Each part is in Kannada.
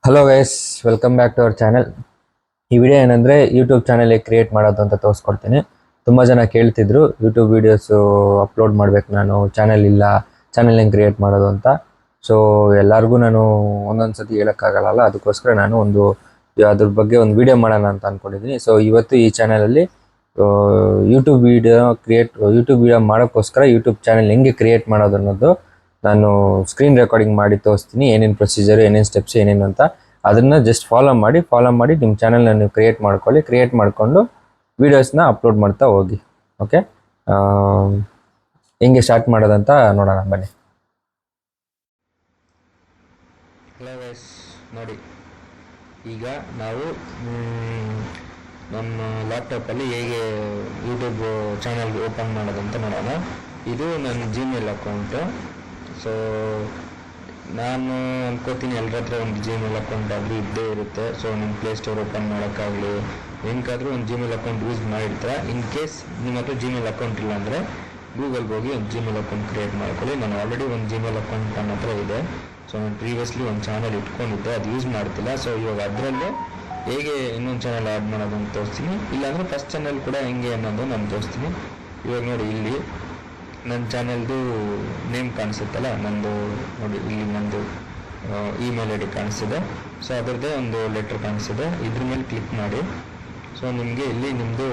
Hello guys, welcome back to our channel. ಈ ವಿಡಿಯೋ ಏನಂದರೆ ಯೂಟ್ಯೂಬ್ ಚಾನೆಲ್ ಹೇಗೆ ಕ್ರಿಯೇಟ್ ಮಾಡೋದು ಅಂತ ತೋರಿಸ್ಕೊಡ್ತೀನಿ. ತುಂಬ ಜನ ಕೇಳ್ತಿದ್ರು ಯೂಟ್ಯೂಬ್ ವೀಡಿಯೋಸು ಅಪ್ಲೋಡ್ ಮಾಡಬೇಕು, ನಾನು ಚಾನೆಲ್ ಇಲ್ಲ, ಚಾನೆಲ್ ಹೆಂಗೆ ಕ್ರಿಯೇಟ್ ಮಾಡೋದು ಅಂತ. ಸೊ ಎಲ್ಲರಿಗೂ ನಾನು ಒಂದೊಂದು ಸತಿ ಹೇಳೋಕ್ಕಾಗಲ್ಲ, ಅದಕ್ಕೋಸ್ಕರ ನಾನು ಅದ್ರ ಬಗ್ಗೆ ಒಂದು ವಿಡಿಯೋ ಮಾಡೋಣ ಅಂತ ಅಂದ್ಕೊಂಡಿದ್ದೀನಿ. ಸೊ ಇವತ್ತು ಈ ಚಾನಲಲ್ಲಿ ಯೂಟ್ಯೂಬ್ ವಿಡಿಯೋ ಮಾಡೋಕ್ಕೋಸ್ಕರ ಯೂಟ್ಯೂಬ್ ಚಾನೆಲ್ ಹೆಂಗೆ ಕ್ರಿಯೇಟ್ ಮಾಡೋದು ಅನ್ನೋದು ನಾನು ಸ್ಕ್ರೀನ್ ರೆಕಾರ್ಡಿಂಗ್ ಮಾಡಿ ತೋರಿಸ್ತೀನಿ. ಏನೇನು ಪ್ರೊಸೀಜರು, ಏನೇನು ಸ್ಟೆಪ್ಸ್, ಏನೇನು ಅಂತ ಅದನ್ನು ಜಸ್ಟ್ ಫಾಲೋ ಮಾಡಿ ನಿಮ್ಮ ಚಾನಲ್ನ ನೀವು ಕ್ರಿಯೇಟ್ ಮಾಡಿಕೊಂಡು ವೀಡಿಯೋಸ್ನ ಅಪ್ಲೋಡ್ ಮಾಡ್ತಾ ಹೋಗಿ. ಓಕೆ, ಹೆಂಗೆ ಸ್ಟಾರ್ಟ್ ಮಾಡೋದಂತ ನೋಡೋಣ ಬನ್ನಿ. ಹಲೋ ಗೈಸ್, ನೋಡಿ ಈಗ ನಾವು ನಮ್ಮ ಲ್ಯಾಪ್ಟಾಪಲ್ಲಿ ಹೇಗೆ ಯೂಟ್ಯೂಬ್ ಚಾನಲ್ ಓಪನ್ ಮಾಡೋದಂತ ನೋಡೋಣ. ಇದು ನನ್ನ ಜಿಮೇಲ್ ಅಕೌಂಟು. ಸೊ ನಾನು ಅನ್ಕೋತೀನಿ ಎಲ್ಲರ ಹತ್ರ ಒಂದು ಜಿಮೇಲ್ ಅಕೌಂಟ್ ಆಗಲಿ ಇದ್ದೇ ಇರುತ್ತೆ. ಸೊ ನಿಮ್ಮ ಪ್ಲೇಸ್ಟೋರ್ ಓಪನ್ ಮಾಡೋಕ್ಕಾಗಲಿ ಹೆಂಗಾದರೂ ಒಂದು ಜಿಮೇಲ್ ಅಕೌಂಟ್ ಯೂಸ್ ಮಾಡಿರ್ತಾರೆ. ಇನ್ ಕೇಸ್ ನಿಮ್ಮ ಹತ್ರ ಜಿಮೇಲ್ ಅಕೌಂಟ್ ಇಲ್ಲ ಅಂದರೆ ಗೂಗಲ್ಗೆ ಹೋಗಿ ಒಂದು ಜಿಮೇಲ್ ಅಕೌಂಟ್ ಕ್ರಿಯೇಟ್ ಮಾಡ್ಕೊಳ್ಳಿ. ನಾನು ಆಲ್ರೆಡಿ ಒಂದು ಜಿಮೇಲ್ ಅಕೌಂಟ್ ನನ್ನ ಹತ್ರ ಇದೆ. ಸೊ ನಾನು ಪ್ರೀವಿಯಸ್ಲಿ ಒಂದು ಚಾನಲ್ ಇಟ್ಕೊಂಡಿದ್ದೆ, ಅದು ಯೂಸ್ ಮಾಡ್ತಿಲ್ಲ. ಸೊ ಇವಾಗ ಅದರಲ್ಲೇ ಹೇಗೆ ಇನ್ನೊಂದು ಚಾನಲ್ ಆ್ಯಡ್ ಮಾಡೋದು ಅಂತ ತೋರಿಸ್ತೀನಿ. ಇಲ್ಲಾಂದರೆ ಫಸ್ಟ್ ಚಾನಲ್ ಕೂಡ ಹೆಂಗೆ ಅನ್ನೋದು ನಾನು ತೋರಿಸ್ತೀನಿ. ಇವಾಗ ನೋಡಿ, ಇಲ್ಲಿ ನನ್ನ ಚಾನಲ್ದು ನೇಮ್ ಕಾಣಿಸುತ್ತಲ್ಲ, ನಂದು ನೋಡಿ ಇಲ್ಲಿ ನಂದು ಇಮೇಲ್ ಐ ಡಿ ಕಾಣಿಸ್ತಿದೆ. ಸೊ ಅದರದ್ದೇ ಒಂದು ಲೆಟ್ರ್ ಕಾಣಿಸ್ತಿದೆ, ಇದ್ರ ಮೇಲೆ ಕ್ಲಿಕ್ ಮಾಡಿ. ಸೊ ನಿಮಗೆ ಇಲ್ಲಿ ನಿಮ್ಮದು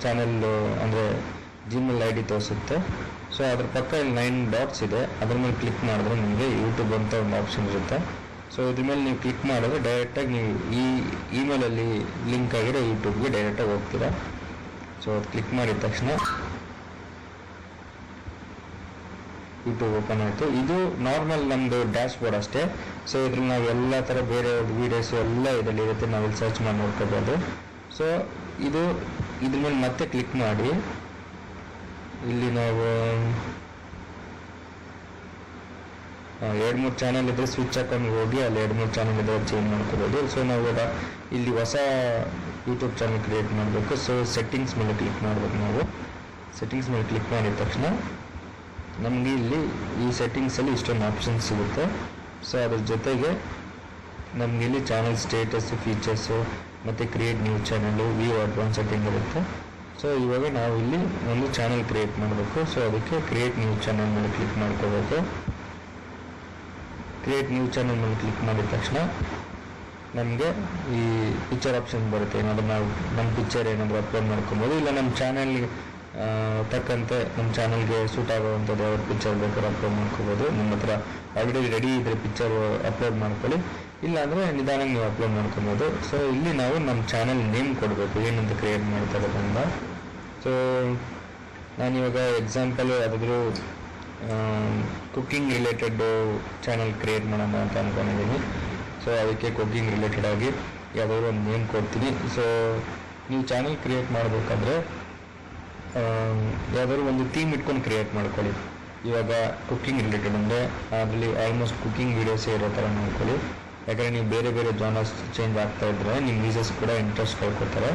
ಚಾನಲ್ ಅಂದರೆ ಜಿಮೇಲ್ ಐ ಡಿ ತೋರಿಸುತ್ತೆ. ಸೊ ಅದ್ರ ಪಕ್ಕ ಇಲ್ಲಿ 9 ಡಾಟ್ಸ್ ಇದೆ, ಅದ್ರ ಮೇಲೆ ಕ್ಲಿಕ್ ಮಾಡಿದ್ರೆ ನಿಮಗೆ ಯೂಟ್ಯೂಬ್ ಅಂತ ಒಂದು ಆಪ್ಷನ್ ಇರುತ್ತೆ. ಸೊ ಇದ್ರ ಮೇಲೆ ನೀವು ಕ್ಲಿಕ್ ಮಾಡಿದ್ರೆ ಡೈರೆಕ್ಟಾಗಿ ನೀವು ಈ ಇಮೇಲಲ್ಲಿ ಲಿಂಕ್ ಆಗಿರೋ ಯೂಟ್ಯೂಬ್ಗೆ ಡೈರೆಕ್ಟಾಗಿ ಹೋಗ್ತೀರಾ. ಸೊ ಕ್ಲಿಕ್ ಮಾಡಿದ ತಕ್ಷಣ ಯೂಟ್ಯೂಬ್ ಓಪನ್ ಆಯಿತು. ಇದು ನಾರ್ಮಲ್ ನಮ್ಮದು ಡ್ಯಾಶ್ ಬೋರ್ಡ್ ಅಷ್ಟೇ. ಸೊ ಇದ್ರಲ್ಲಿ ನಾವು ಎಲ್ಲ ಥರ ಬೇರೆ ವೀಡಿಯೋಸು ಎಲ್ಲ ಇದರಲ್ಲಿ ಇರುತ್ತೆ, ನಾವಿಲ್ಲಿ ಸರ್ಚ್ ಮಾಡಿ ನೋಡ್ಕೋಬೋದು. ಸೊ ಇದ್ರ ಮೇಲೆ ಮತ್ತೆ ಕ್ಲಿಕ್ ಮಾಡಿ ಇಲ್ಲಿ ನಾವು 2-3 ಚಾನಲ್ ಇದ್ದರೆ ಸ್ವಿಚ್ ಹಾಕೊಂಡು ಹೋಗಿ ಅಲ್ಲಿ 2-3 ಚಾನಲ್ ಇದ್ದರೆ ಚೇಂಜ್ ಮಾಡ್ಕೋಬೋದು. ಸೊ ನಾವು ಇಲ್ಲಿ ಹೊಸ ಯೂಟ್ಯೂಬ್ ಚಾನಲ್ ಕ್ರಿಯೇಟ್ ಮಾಡಬೇಕು. ಸೊ ಸೆಟ್ಟಿಂಗ್ಸ್ ಮೇಲೆ ಕ್ಲಿಕ್ ಮಾಡಬೇಕು. ನಾವು ಸೆಟ್ಟಿಂಗ್ಸ್ ಮೇಲೆ ಕ್ಲಿಕ್ ಮಾಡಿದ ತಕ್ಷಣ ನಮಗೆ ಇಲ್ಲಿ ಈ ಸೆಟ್ಟಿಂಗ್ಸಲ್ಲಿ ಇಷ್ಟೊಂದು ಆಪ್ಷನ್ಸ್ ಸಿಗುತ್ತೆ. ಸೊ ಅದ್ರ ಜೊತೆಗೆ ನಮಗೆ ಇಲ್ಲಿ ಚಾನಲ್ ಸ್ಟೇಟಸ್ಸು, ಫೀಚರ್ಸು ಮತ್ತು create new channel, view advance setting ಇರುತ್ತೆ. ಸೊ ಇವಾಗ ನಾವು ಇಲ್ಲಿ ಒಂದು ಚಾನಲ್ ಕ್ರಿಯೇಟ್ ಮಾಡಬೇಕು. ಸೊ ಅದಕ್ಕೆ ಕ್ರಿಯೇಟ್ ನ್ಯೂ ಚಾನಲ್ ಮೇಲೆ ಕ್ಲಿಕ್ ಮಾಡ್ಕೋಬೇಕು. ಕ್ರಿಯೇಟ್ ನ್ಯೂ ಚಾನಲ್ ಮೇಲೆ ಕ್ಲಿಕ್ ಮಾಡಿದ ತಕ್ಷಣ ನಮಗೆ ಈ ಪಿಕ್ಚರ್ ಆಪ್ಷನ್ ಬರುತ್ತೆ. ಏನಾದರೂ ನಾವು ನಮ್ಮ ಪಿಕ್ಚರ್ ಏನಾದರೂ ಅಪ್ಲೋಡ್ ಮಾಡ್ಕೊಬೋದು, ಇಲ್ಲ ನಮ್ಮ ಚಾನಲ್ಗೆ ತಕ್ಕಂತೆ ನಮ್ಮ ಚಾನಲ್ಗೆ ಸೂಟ್ ಆಗುವಂಥದ್ದು ಯಾವ ಪಿಕ್ಚರ್ ಬೇಕಾದ್ರೂ ಅಪ್ಲೋಡ್ ಮಾಡ್ಕೋಬೋದು. ನಿಮ್ಮ ಹತ್ರ ಆಲ್ರೆಡಿ ರೆಡಿ ಇದ್ದರೆ ಪಿಕ್ಚರ್ ಅಪ್ಲೋಡ್ ಮಾಡ್ಕೊಳ್ಳಿ, ಇಲ್ಲಾಂದರೆ ನಿಧಾನಕ್ಕೆ ನೀವು ಅಪ್ಲೋಡ್ ಮಾಡ್ಕೊಬೋದು. ಸೊ ಇಲ್ಲಿ ನಾವು ನಮ್ಮ ಚಾನಲ್ ನೇಮ್ ಕೊಡಬೇಕು, ಏನಂತ ಕ್ರಿಯೇಟ್ ಮಾಡ್ತಾ ಇರೋದ್ರಿಂದ. ಸೊ ನಾನಿವಾಗ ಎಕ್ಸಾಂಪಲ್ ಯಾವುದಾದ್ರೂ ಕುಕ್ಕಿಂಗ್ ರಿಲೇಟೆಡ್ ಚಾನಲ್ ಕ್ರಿಯೇಟ್ ಮಾಡೋಣ ಅಂತ ಅಂದ್ಕೊಂಡಿದ್ದೀನಿ. ಸೊ ಅದಕ್ಕೆ ಕುಕ್ಕಿಂಗ್ ರಿಲೇಟೆಡ್ ಆಗಿ ಯಾವುದಾದ್ರೂ ಒಂದು ನೇಮ್ ಕೊಡ್ತೀನಿ. ಸೊ ನೀವು ಚಾನಲ್ ಕ್ರಿಯೇಟ್ ಮಾಡಬೇಕಾದ್ರೆ ಯಾವುದಾದ್ರು ಒಂದು ಥೀಮ್ ಇಟ್ಕೊಂಡು ಕ್ರಿಯೇಟ್ ಮಾಡ್ಕೊಳ್ಳಿ. ಇವಾಗ ಕುಕ್ಕಿಂಗ್ ರಿಲೇಟೆಡ್ ಅಂದರೆ ಅದರಲ್ಲಿ ಆಲ್ಮೋಸ್ಟ್ ಕುಕ್ಕಿಂಗ್ ವೀಡಿಯೋಸೇ ಇರೋ ಥರ ಮಾಡ್ಕೊಳ್ಳಿ. ಯಾಕಂದರೆ ನೀವು ಬೇರೆ ಬೇರೆ ಜಾನರ್ಸ್ ಚೇಂಜ್ ಆಗ್ತಾ ಇದ್ದರೆ ನಿಮ್ಮ ಯೂಸರ್ಸ್ ಕೂಡ ಇಂಟ್ರೆಸ್ಟ್ ಕಳ್ಕೊತಾರೆ.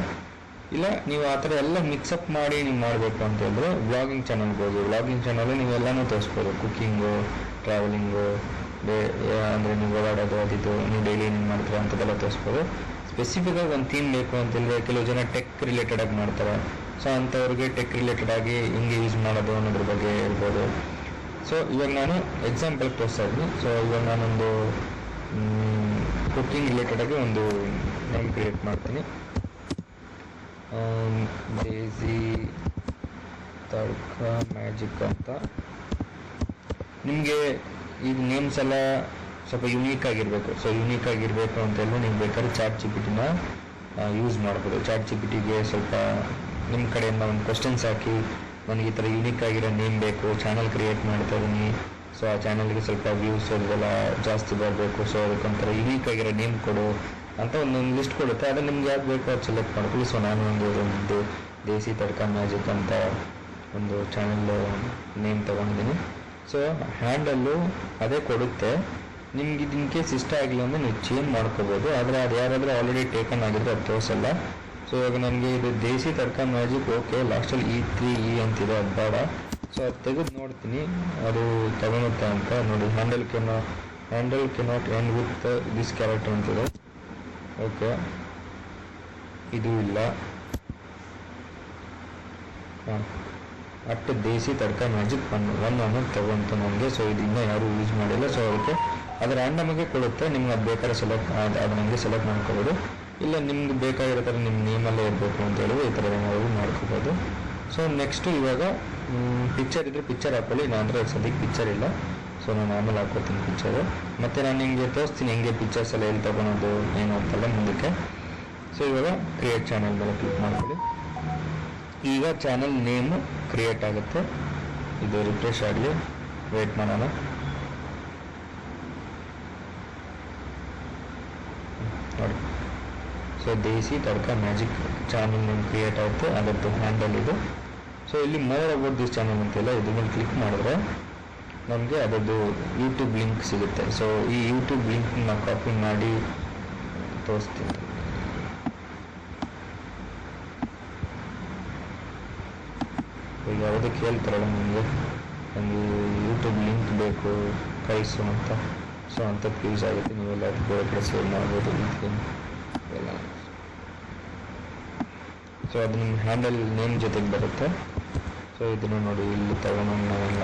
ಇಲ್ಲ ನೀವು ಆ ಥರ ಎಲ್ಲ ಮಿಕ್ಸಪ್ ಮಾಡಿ ನೀವು ಮಾಡಬೇಕು ಅಂತ ಹೇಳಿದ್ರೆ ವ್ಲಾಗಿಂಗ್ ಚಾನಲ್ಗೆ ಹೋಗಿ. ವ್ಲಾಗಿಂಗ್ ಚಾನಲ್ ನೀವು ಎಲ್ಲನೂ ತೋರಿಸ್ಬೋದು, ಕುಕ್ಕಿಂಗು, ಟ್ರಾವೆಲಿಂಗು, ಅಂದರೆ ನೀವು ಓಡಾಡೋದು, ಅದಿದ್ದು ನೀವು ಡೈಲಿ ಏನೇನು ಮಾಡ್ತೀರಾ ಅಂಥದ್ದೆಲ್ಲ ತೋರಿಸ್ಬೋದು. ಸ್ಪೆಸಿಫಿಕಾಗಿ ಒಂದು ಥೀಮ್ ಬೇಕು ಅಂತೇಳಿದ್ರೆ ಕೆಲವು ಜನ ಟೆಕ್ ರಿಲೇಟೆಡಾಗಿ ಮಾಡ್ತಾರೆ. ಸೊ ಅಂಥವ್ರಿಗೆ ಟೆಕ್ ರಿಲೇಟೆಡ್ ಆಗಿ ಹೆಂಗೆ ಯೂಸ್ ಮಾಡೋದು ಅನ್ನೋದ್ರ ಬಗ್ಗೆ ಹೇಳ್ಬೋದು. ಸೊ ಇವಾಗ ನಾನು ಎಕ್ಸಾಂಪಲ್ ತೋರಿಸ್ತಾ ಇದ್ದೀನಿ. ಸೊ ಇವಾಗ ನಾನೊಂದು ಕುಕ್ಕಿಂಗ್ ರಿಲೇಟೆಡಾಗಿ ಒಂದು ನೇಮ್ ಕ್ರಿಯೇಟ್ ಮಾಡ್ತೀನಿ, ದೇಸಿ ತಡ್ಕ ಮ್ಯಾಜಿಕ್ ಅಂತ. ನಿಮಗೆ ಈ ನೇಮ್ಸ್ ಎಲ್ಲ ಸ್ವಲ್ಪ ಯುನೀಕ್ ಆಗಿರಬೇಕು. ಸೊ ಯೂನಿಕ್ ಆಗಿರಬೇಕು ಅಂತೆಲ್ಲ ನೀವು ಬೇಕಾದ್ರೆ ಚಾಟ್ ಜಿಪಿಟಿನ ಯೂಸ್ ಮಾಡ್ಬೋದು. ಚಾಟ್ ಜಿಪಿಟಿಗೆ ಸ್ವಲ್ಪ ನಿಮ್ಮ ಕಡೆಯಿಂದ ಒಂದು ಕ್ವಶನ್ಸ್ ಹಾಕಿ, ನನಗೆ ಈ ಥರ ಯುನೀಕ್ ಆಗಿರೋ ನೇಮ್ ಬೇಕು, ಚಾನಲ್ ಕ್ರಿಯೇಟ್ ಮಾಡ್ತಾ ಇದ್ದೀನಿ, ಸೊ ಆ ಚಾನಲ್ಗೆ ಸ್ವಲ್ಪ ವ್ಯೂಸ್ ಅದೆಲ್ಲ ಜಾಸ್ತಿ ಬರಬೇಕು, ಸೊ ಅದಕ್ಕೊಂಥರ ಯುನೀಕ್ ಆಗಿರೋ ನೇಮ್ ಕೊಡು ಅಂತ ಒಂದೊಂದು ಲಿಸ್ಟ್ ಕೊಡುತ್ತೆ. ಅದನ್ನು ನಿಮ್ಗೆ ಯಾವ್ದು ಬೇಕೋ ಅದು ಸೆಲೆಕ್ಟ್ ಮಾಡ್ಕೊಳ್ಳಿ. ಸೊ ನಾನು ಒಂದು ದೇಸಿ ತಡ್ಕ ಮ್ಯಾಜಿಕ್ ಅಂತ ಒಂದು ಚಾನಲ್ ನೇಮ್ ತೊಗೊಂಡಿದ್ದೀನಿ. ಸೊ ಹ್ಯಾಂಡಲ್ಲು ಅದೇ ಕೊಡುತ್ತೆ. ನಿಮ್ಗೆ ಇದು ಇನ್ ಕೇಸ್ ಇಷ್ಟ ಆಗಿಲ್ಲ ಅಂದರೆ ನೀವು ಚೇಂಜ್ ಮಾಡ್ಕೋಬೋದು, ಆದರೆ ಅದು ಯಾರಾದರೂ ಆಲ್ರೆಡಿ ಟೇಕನ್ ಆಗಿದ್ರೆ ಅದು ತೋರಿಸಲ್ಲ. ಸೊ ಇವಾಗ ನನಗೆ ಇದು ದೇಸಿ ತಡ್ಕ ಮ್ಯಾಜಿಕ್ ಓಕೆ, ಲಾಸ್ಟಲ್ಲಿ E3 ಅಂತಿದೆ, ಅದು ಬೇಡ. ಸೊ ಅದು ತೆಗೆದು ನೋಡ್ತೀನಿ ಅದು ತಗೊಳುತ್ತೆ ಅಂತ. ನೋಡಿ ಹ್ಯಾಂಡಲ್ಗೆ handle cannot end with this character ಅಂತಿದೆ. ಓಕೆ, ಇದು ಇಲ್ಲ. ಹಾಂ, at Desi tadka magic one ಅನ್ನೋದು ತಗೊಂತು ನನಗೆ. ಸೊ ಇದು ಇನ್ನೂ ಯಾರೂ ಯೂಸ್ ಮಾಡಿಲ್ಲ. ಸೊ ಅದಕ್ಕೆ ಅದು ರ್ಯಾಂಡಮಾಗೆ ಕೊಡುತ್ತೆ. ನಿಮ್ಗೆ ಅದು ಬೇಕಾದ್ರೆ ಅದು ನನಗೆ ಸೆಲೆಕ್ಟ್ ಮಾಡ್ಕೋಬೋದು. ಇಲ್ಲ ನಿಮ್ಗೆ ಬೇಕಾಗಿರೋ ಥರ ನಿಮ್ಮ ನೇಮಲ್ಲೇ ಇರಬೇಕು ಅಂತ ಹೇಳಿದ್ರೆ ಈ ಥರ ಏನಾದರೂ ಮಾಡ್ಕೋಬೋದು. ಸೊ ನೆಕ್ಸ್ಟು ಇವಾಗ ಪಿಕ್ಚರ್ ಇದ್ದರೆ ಪಿಕ್ಚರ್ ಹಾಕೊಳ್ಳಿ. ನಾನು ಅಂದರೆ ಸದ್ಯಕ್ಕೆ ಪಿಕ್ಚರ್ ಇಲ್ಲ. ಸೊ ನಾನು ಆಮೇಲೆ ಹಾಕ್ಕೊಡ್ತೀನಿ ಪಿಕ್ಚರು. ಮತ್ತು ನಾನು ನಿಮಗೆ ತೋರಿಸ್ತೀನಿ ಹೆಂಗೆ ಪಿಕ್ಚರ್ಸ್ ಎಲ್ಲ ಎಲ್ಲಿ ತೊಗೊಳೋದು ಏನು ಅಂತೆಲ್ಲ ಮುಂದಕ್ಕೆ. ಸೊ ಇವಾಗ ಕ್ರಿಯೇಟ್ ಚಾನಲ್ ಮೇಲೆ ಕ್ಲಿಕ್ ಮಾಡ್ಕೊಳ್ಳಿ. ಈಗ ಚಾನಲ್ ನೇಮು ಕ್ರಿಯೇಟ್ ಆಗುತ್ತೆ. ಇದು ರಿಫ್ರೆಶ್ ಆಗಲಿ, ವೇಟ್ ಮಾಡೋಣ. ನೋಡಿ, so desi tadka magic channel name create ಆಗುತ್ತೆ. ಅದರದ್ದು ಹ್ಯಾಂಡಲ್ ಇದು. ಸೊ ಇಲ್ಲಿ ಮೋರ್ ಅಬೌಟ್ ದಿಸ್ ಚಾನಲ್ ಅಂತೆಲ್ಲ ಇದ್ರ ಮೇಲೆ ಕ್ಲಿಕ್ ಮಾಡಿದ್ರೆ ನಮಗೆ ಅದರದ್ದು ಯೂಟ್ಯೂಬ್ ಲಿಂಕ್ ಸಿಗುತ್ತೆ. ಸೊ ಈ ಯೂಟ್ಯೂಬ್ ಲಿಂಕ್ನ ಕಾಪಿ ಮಾಡಿ ತೋರಿಸ್ತೀನಿ. ಈಗ ಯಾವುದಕ್ಕೆ ಹೇಳ್ತಾರಲ್ಲ ನಿಮಗೆ ನನಗೆ ಯೂಟ್ಯೂಬ್ ಲಿಂಕ್ ಬೇಕು ಕಳಿಸು ಅಂತ. ಸೊ ಅಂಥದ್ದು ಯೂಸ್ ಆಗುತ್ತೆ. ನೀವೆಲ್ಲ ಅದಕ್ಕೆ ಬೇರೆ ಕಡೆ ಸೇವ್ ಮಾಡ್ಬೋದು ಎಲ್ಲ. ಸೊ ಅದು ನಿಮ್ಮ ಹ್ಯಾಂಡಲ್ ನೇಮ್ ಜೊತೆಗೆ ಬರುತ್ತೆ. ಸೊ ಇದನ್ನು ನೋಡಿ, ಇಲ್ಲಿ ತಗೊಂಡು ನಾವೆಲ್ಲ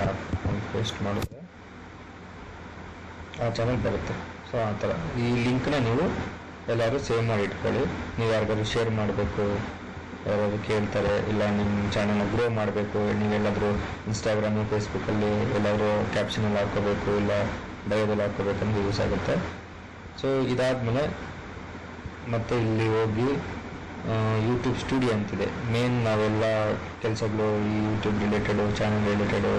ಪೇಸ್ಟ್ ಮಾಡಿದ್ರೆ ಆ ಚಾನಲ್ ಬರುತ್ತೆ. ಸೊ ಆ ಥರ ಈ ಲಿಂಕ್ನ ನೀವು ಎಲ್ಲರೂ ಸೇವ್ ಮಾಡಿ ಇಟ್ಕೊಳ್ಳಿ. ನೀವು ಯಾರಿಗಾದ್ರು ಶೇರ್ ಮಾಡಬೇಕು, ಯಾರಾದ್ರು ಕೇಳ್ತಾರೆ, ಇಲ್ಲ ನಿಮ್ಮ ಚಾನಲ್ನ ಗ್ರೋ ಮಾಡಬೇಕು, ನೀವೆಲ್ಲಾದರೂ ಇನ್ಸ್ಟಾಗ್ರಾಮು ಫೇಸ್ಬುಕ್ಕಲ್ಲಿ ಎಲ್ಲಾದರೂ ಕ್ಯಾಪ್ಷನಲ್ಲಿ ಹಾಕ್ಕೋಬೇಕು, ಇಲ್ಲ ಬಯೋದಲ್ಲಿ ಹಾಕ್ಕೋಬೇಕಂದ್ರೆ ಯೂಸ್ ಆಗುತ್ತೆ. ಸೊ ಇದಾದಮೇಲೆ ಮತ್ತೆ ಇಲ್ಲಿ ಹೋಗಿ ಯೂಟ್ಯೂಬ್ ಸ್ಟುಡಿಯೋ ಅಂತಿದೆ. ಮೇನ್ ನಾವೆಲ್ಲ ಕೆಲಸಗಳು ಈ YouTube related, channel related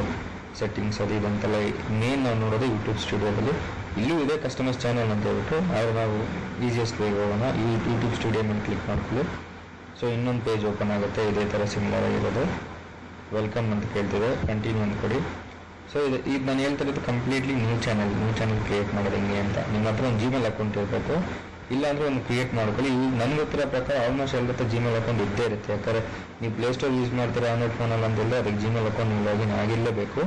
settings ಅದು ಇದಂತೆಲ್ಲ ಮೇನ್ ನಾವು ನೋಡೋದು ಯೂಟ್ಯೂಬ್ ಸ್ಟುಡಿಯೋದಲ್ಲಿ. ಇಲ್ಲೂ ಇದೆ ಕಸ್ಟಮೈಸ್ ಚಾನಲ್ ಅಂತ ಹೇಳ್ಬಿಟ್ಟು, ಆದರೆ ನಾವು ಈಸಿಯೆಸ್ಟ್ ವೇ ಹೋಗೋಣ. ಈ ಯೂಟ್ಯೂಬ್ ಸ್ಟುಡಿಯೋ ಮೇಲೆ ಕ್ಲಿಕ್ ಮಾಡ್ಕೊಳ್ಳಿ. ಸೊ ಇನ್ನೊಂದು ಪೇಜ್ ಓಪನ್ ಆಗುತ್ತೆ, ಇದೇ ಥರ ಸಿಮಿಲರ್ ಆಗಿರೋದು. ವೆಲ್ಕಮ್ ಅಂತ ಕೇಳ್ತಿದೆ, ಕಂಟಿನ್ಯೂ ಅಂತ ಕೊಡಿ. ಸೊ ಇದು ನಾನು ಹೇಳ್ತಿರೋದು ಕಂಪ್ಲೀಟ್ಲಿ ನ್ಯೂ ಚಾನಲ್ ಕ್ರಿಯೇಟ್ ಮಾಡೋದು ಹೆಂಗೆ ಅಂತ. ನಿಮ್ಮ ಹತ್ರ ಒಂದು ಜಿಮೇಲ್ ಅಕೌಂಟ್ ಇರಬೇಕು, ಇಲ್ಲಾಂದರೆ ಒಂದು ಕ್ರಿಯೇಟ್ ಮಾಡ್ಕೊಳ್ಳಿ. ಈಗ ನನಗೆ ಗೊತ್ತಿರೋ ಪ್ರಕಾರ ಆಲ್ಮೋಸ್ಟ್ ಎಲ್ಲರ ಜಿಮೇಲ್ ಅಕೌಂಟ್ ಇದ್ದೇ ಇರುತ್ತೆ. ಯಾಕಂದರೆ ನೀವು ಪ್ಲೇಸ್ಟೋರ್ ಯೂಸ್ ಮಾಡ್ತೀರಾ ಆಂಡ್ರಾಯ್ಡ್ ಫೋನಲ್ಲಿ ಅಂತೆಲ್ಲ ಅದಕ್ಕೆ ಜಿಮೇಲ್ ಅಕೌಂಟ್ ನೀವು ಲಾಗಿನ್ ಆಗಿರಲೇಬೇಕು.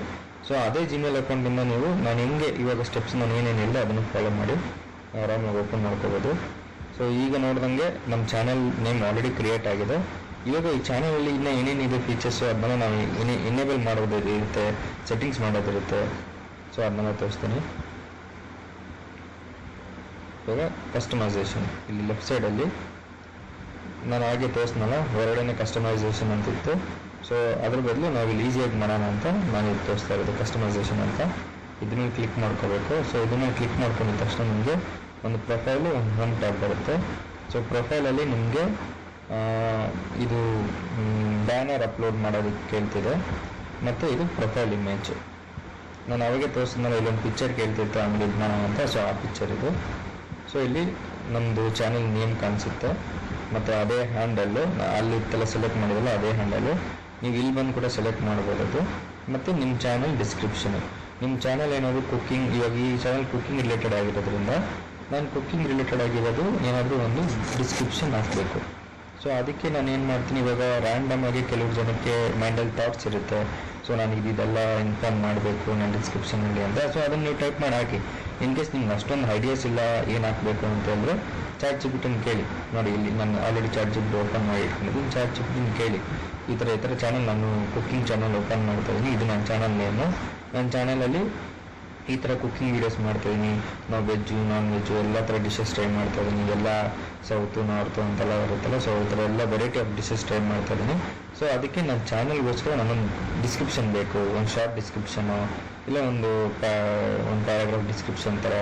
ಸೊ ಅದೇ ಜಿಮೇಲ್ ಅಕೌಂಟಿಂದ ನೀವು ನಾನು ಹೆಂಗೆ ಇವಾಗ ಸ್ಟೆಪ್ಸ್ ನಾನು ಏನೇನಿಲ್ಲ ಅದನ್ನು ಫಾಲೋ ಮಾಡಿ ಆರಾಮಾಗಿ ಓಪನ್ ಮಾಡ್ಕೋಬೋದು. ಸೊ ಈಗ ನೋಡ್ದಂಗೆ ನಮ್ಮ ಚಾನಲ್ ನೇಮ್ ಆಲ್ರೆಡಿ ಕ್ರಿಯೇಟ್ ಆಗಿದೆ. ಇವಾಗ ಈ ಚಾನಲಲ್ಲಿ ಇನ್ನೂ ಏನೇನಿದೆ ಫೀಚರ್ಸು ಅದನ್ನೆಲ್ಲ ನಾವು ಎನೇಬಲ್ ಮಾಡೋದು ಇರುತ್ತೆ, ಸೆಟ್ಟಿಂಗ್ಸ್ ಮಾಡೋದಿರುತ್ತೆ. ಸೊ ಅದನ್ನೆಲ್ಲ ತೋರಿಸ್ತೀನಿ. ಇವಾಗ ಕಸ್ಟಮೈಸೇಷನ್ ಇಲ್ಲಿ ಲೆಫ್ಟ್ ಸೈಡಲ್ಲಿ ನಾನು ಹಾಗೆ ತೋರಿಸ್ನಲ್ಲ, ಹೊರಗಡೆನೆ ಕಸ್ಟಮೈಸೇಷನ್ ಅಂತಿತ್ತು. ಸೊ ಅದ್ರ ಬದಲು ನಾವು ಇಲ್ಲಿ ಈಸಿಯಾಗಿ ಮಾಡೋಣ ಅಂತ ನಾನು ಇದು ತೋರಿಸ್ತಾ ಇರೋದು ಕಸ್ಟಮೈಸೇಷನ್ ಅಂತ. ಇದನ್ನ ಕ್ಲಿಕ್ ಮಾಡ್ಕೋಬೇಕು. ಸೊ ಇದನ್ನು ಕ್ಲಿಕ್ ಮಾಡ್ಕೊಂಡಿದ ತಕ್ಷಣ ನಿಮಗೆ ಒಂದು ಪ್ರೊಫೈಲು, ಒಂದು ಹೋಮ್ ಟ್ಯಾಬ್ ಬರುತ್ತೆ. ಸೊ ಪ್ರೊಫೈಲಲ್ಲಿ ನಿಮಗೆ ಇದು ಬ್ಯಾನರ್ ಅಪ್ಲೋಡ್ ಮಾಡೋದಕ್ಕೆ ಕೇಳ್ತಿದೆ, ಮತ್ತು ಇದು ಪ್ರೊಫೈಲ್ ಇಮೇಜ್. ನಾನು ಅವಾಗೆ ತೋರಿಸಿದ್ಮೇಲೆ ಇಲ್ಲೊಂದು ಪಿಕ್ಚರ್ ಕೇಳ್ತಿತ್ತು ಆಮೇಲೆ ಇದು ಮಾಡೋಣ ಅಂತ. ಸೊ ಆ ಪಿಕ್ಚರ್ ಇದು. ಸೊ ಇಲ್ಲಿ ನಮ್ಮದು ಚಾನಲ್ ನೇಮ್ ಕಾಣಿಸುತ್ತೆ, ಮತ್ತು ಅದೇ ಹ್ಯಾಂಡಲ್ಲು ಅಲ್ಲಿತ್ತೆಲ್ಲ ಸೆಲೆಕ್ಟ್ ಮಾಡಿದಲ್ಲ ಅದೇ ಹ್ಯಾಂಡಲ್ಲು ನೀವು ಇಲ್ಲಿ ಬಂದು ಕೂಡ ಸೆಲೆಕ್ಟ್ ಮಾಡ್ಬೋದು. ಮತ್ತು ನಿಮ್ಮ ಚಾನಲ್ ಡಿಸ್ಕ್ರಿಪ್ಷನು, ನಿಮ್ಮ ಚಾನಲ್ ಏನಾದರೂ ಕುಕ್ಕಿಂಗ್, ಇವಾಗ ಈ ಚಾನಲ್ ಕುಕ್ಕಿಂಗ್ ರಿಲೇಟೆಡ್ ಆಗಿರೋದ್ರಿಂದ ನಾನು ಕುಕ್ಕಿಂಗ್ ರಿಲೇಟೆಡ್ ಆಗಿರೋದು ಏನಾದರೂ ಒಂದು ಡಿಸ್ಕ್ರಿಪ್ಷನ್ ಹಾಕಬೇಕು. ಸೊ ಅದಕ್ಕೆ ನಾನು ಏನು ಮಾಡ್ತೀನಿ, ಇವಾಗ ರ್ಯಾಂಡಮ್ ಆಗಿ ಕೆಲವು ಜನಕ್ಕೆ ಮೈಂಡಲ್ಲಿ ಥಾಟ್ಸ್ ಇರುತ್ತೆ. ಸೊ ನಾನು ಇದೆಲ್ಲ ಇನ್ಫಾರ್ಮ್ ಮಾಡಬೇಕು ನನ್ನ ಡಿಸ್ಕ್ರಿಪ್ಷನಲ್ಲಿ ಅಂತ. ಸೊ ಅದನ್ನು ನೀವು ಟೈಪ್ ಮಾಡಿ ಹಾಕಿ. ಇನ್ ಕೇಸ್ ನಿಮ್ಗೆ ಅಷ್ಟೊಂದು ಐಡಿಯಾಸ್ ಇಲ್ಲ ಏನು ಹಾಕಬೇಕು ಅಂತ ಹೇಳಿದ್ರೆ ಚಾಟ್ ಜಿಪಿಟಿನ ಕೇಳಿ. ನೋಡಿ ಇಲ್ಲಿ ನಾನು ಆಲ್ರೆಡಿ ಚಾಟ್ ಜಿಪಿಟಿ ಓಪನ್ ಮಾಡಿ ಇಟ್ಕೊಂಡಿದ್ದೀನಿ. ಚಾಟ್ ಜಿಪಿಟಿನ ಕೇಳಿ, ಈ ಥರ ಚಾನಲ್ ನಾನು ಕುಕ್ಕಿಂಗ್ ಚಾನಲ್ ಓಪನ್ ಮಾಡ್ತಾ ಇದ್ದೀನಿ, ಇದು ನನ್ನ ಚಾನಲ್ ನೇಮು. ನನ್ನ ಚಾನಲಲ್ಲಿ ಈ ಥರ ಕುಕ್ಕಿಂಗ್ ವೀಡಿಯೋಸ್ ಮಾಡ್ತಾಯಿದ್ದೀನಿ. ನಾವು ವೆಜ್ಜು ನಾನ್ ವೆಜ್ಜು ಎಲ್ಲ ಥರ ಡಿಶಸ್ ಟ್ರೈ ಮಾಡ್ತಾಯಿದ್ದೀನಿ. ಎಲ್ಲ ಸೌತು ನಾರ್ತು ಅಂತೆಲ್ಲ ಬರುತ್ತಲ್ಲ, ಸೊ ಈ ಥರ ಎಲ್ಲ ವೆರೈಟಿ ಆಫ್ ಡಿಶಸ್ ಟ್ರೈ ಮಾಡ್ತಾಯಿದ್ದೀನಿ. ಸೊ ಅದಕ್ಕೆ ನನ್ನ ಚಾನಲ್ಗೋಸ್ಕರ ನನ್ನೊಂದು ಡಿಸ್ಕ್ರಿಪ್ಷನ್ ಬೇಕು, ಒಂದು ಶಾರ್ಟ್ ಡಿಸ್ಕ್ರಿಪ್ಷನು ಇಲ್ಲ ಒಂದು ಪ್ಯಾರಾಗ್ರಾಫ್ ಡಿಸ್ಕ್ರಿಪ್ಷನ್ ಥರ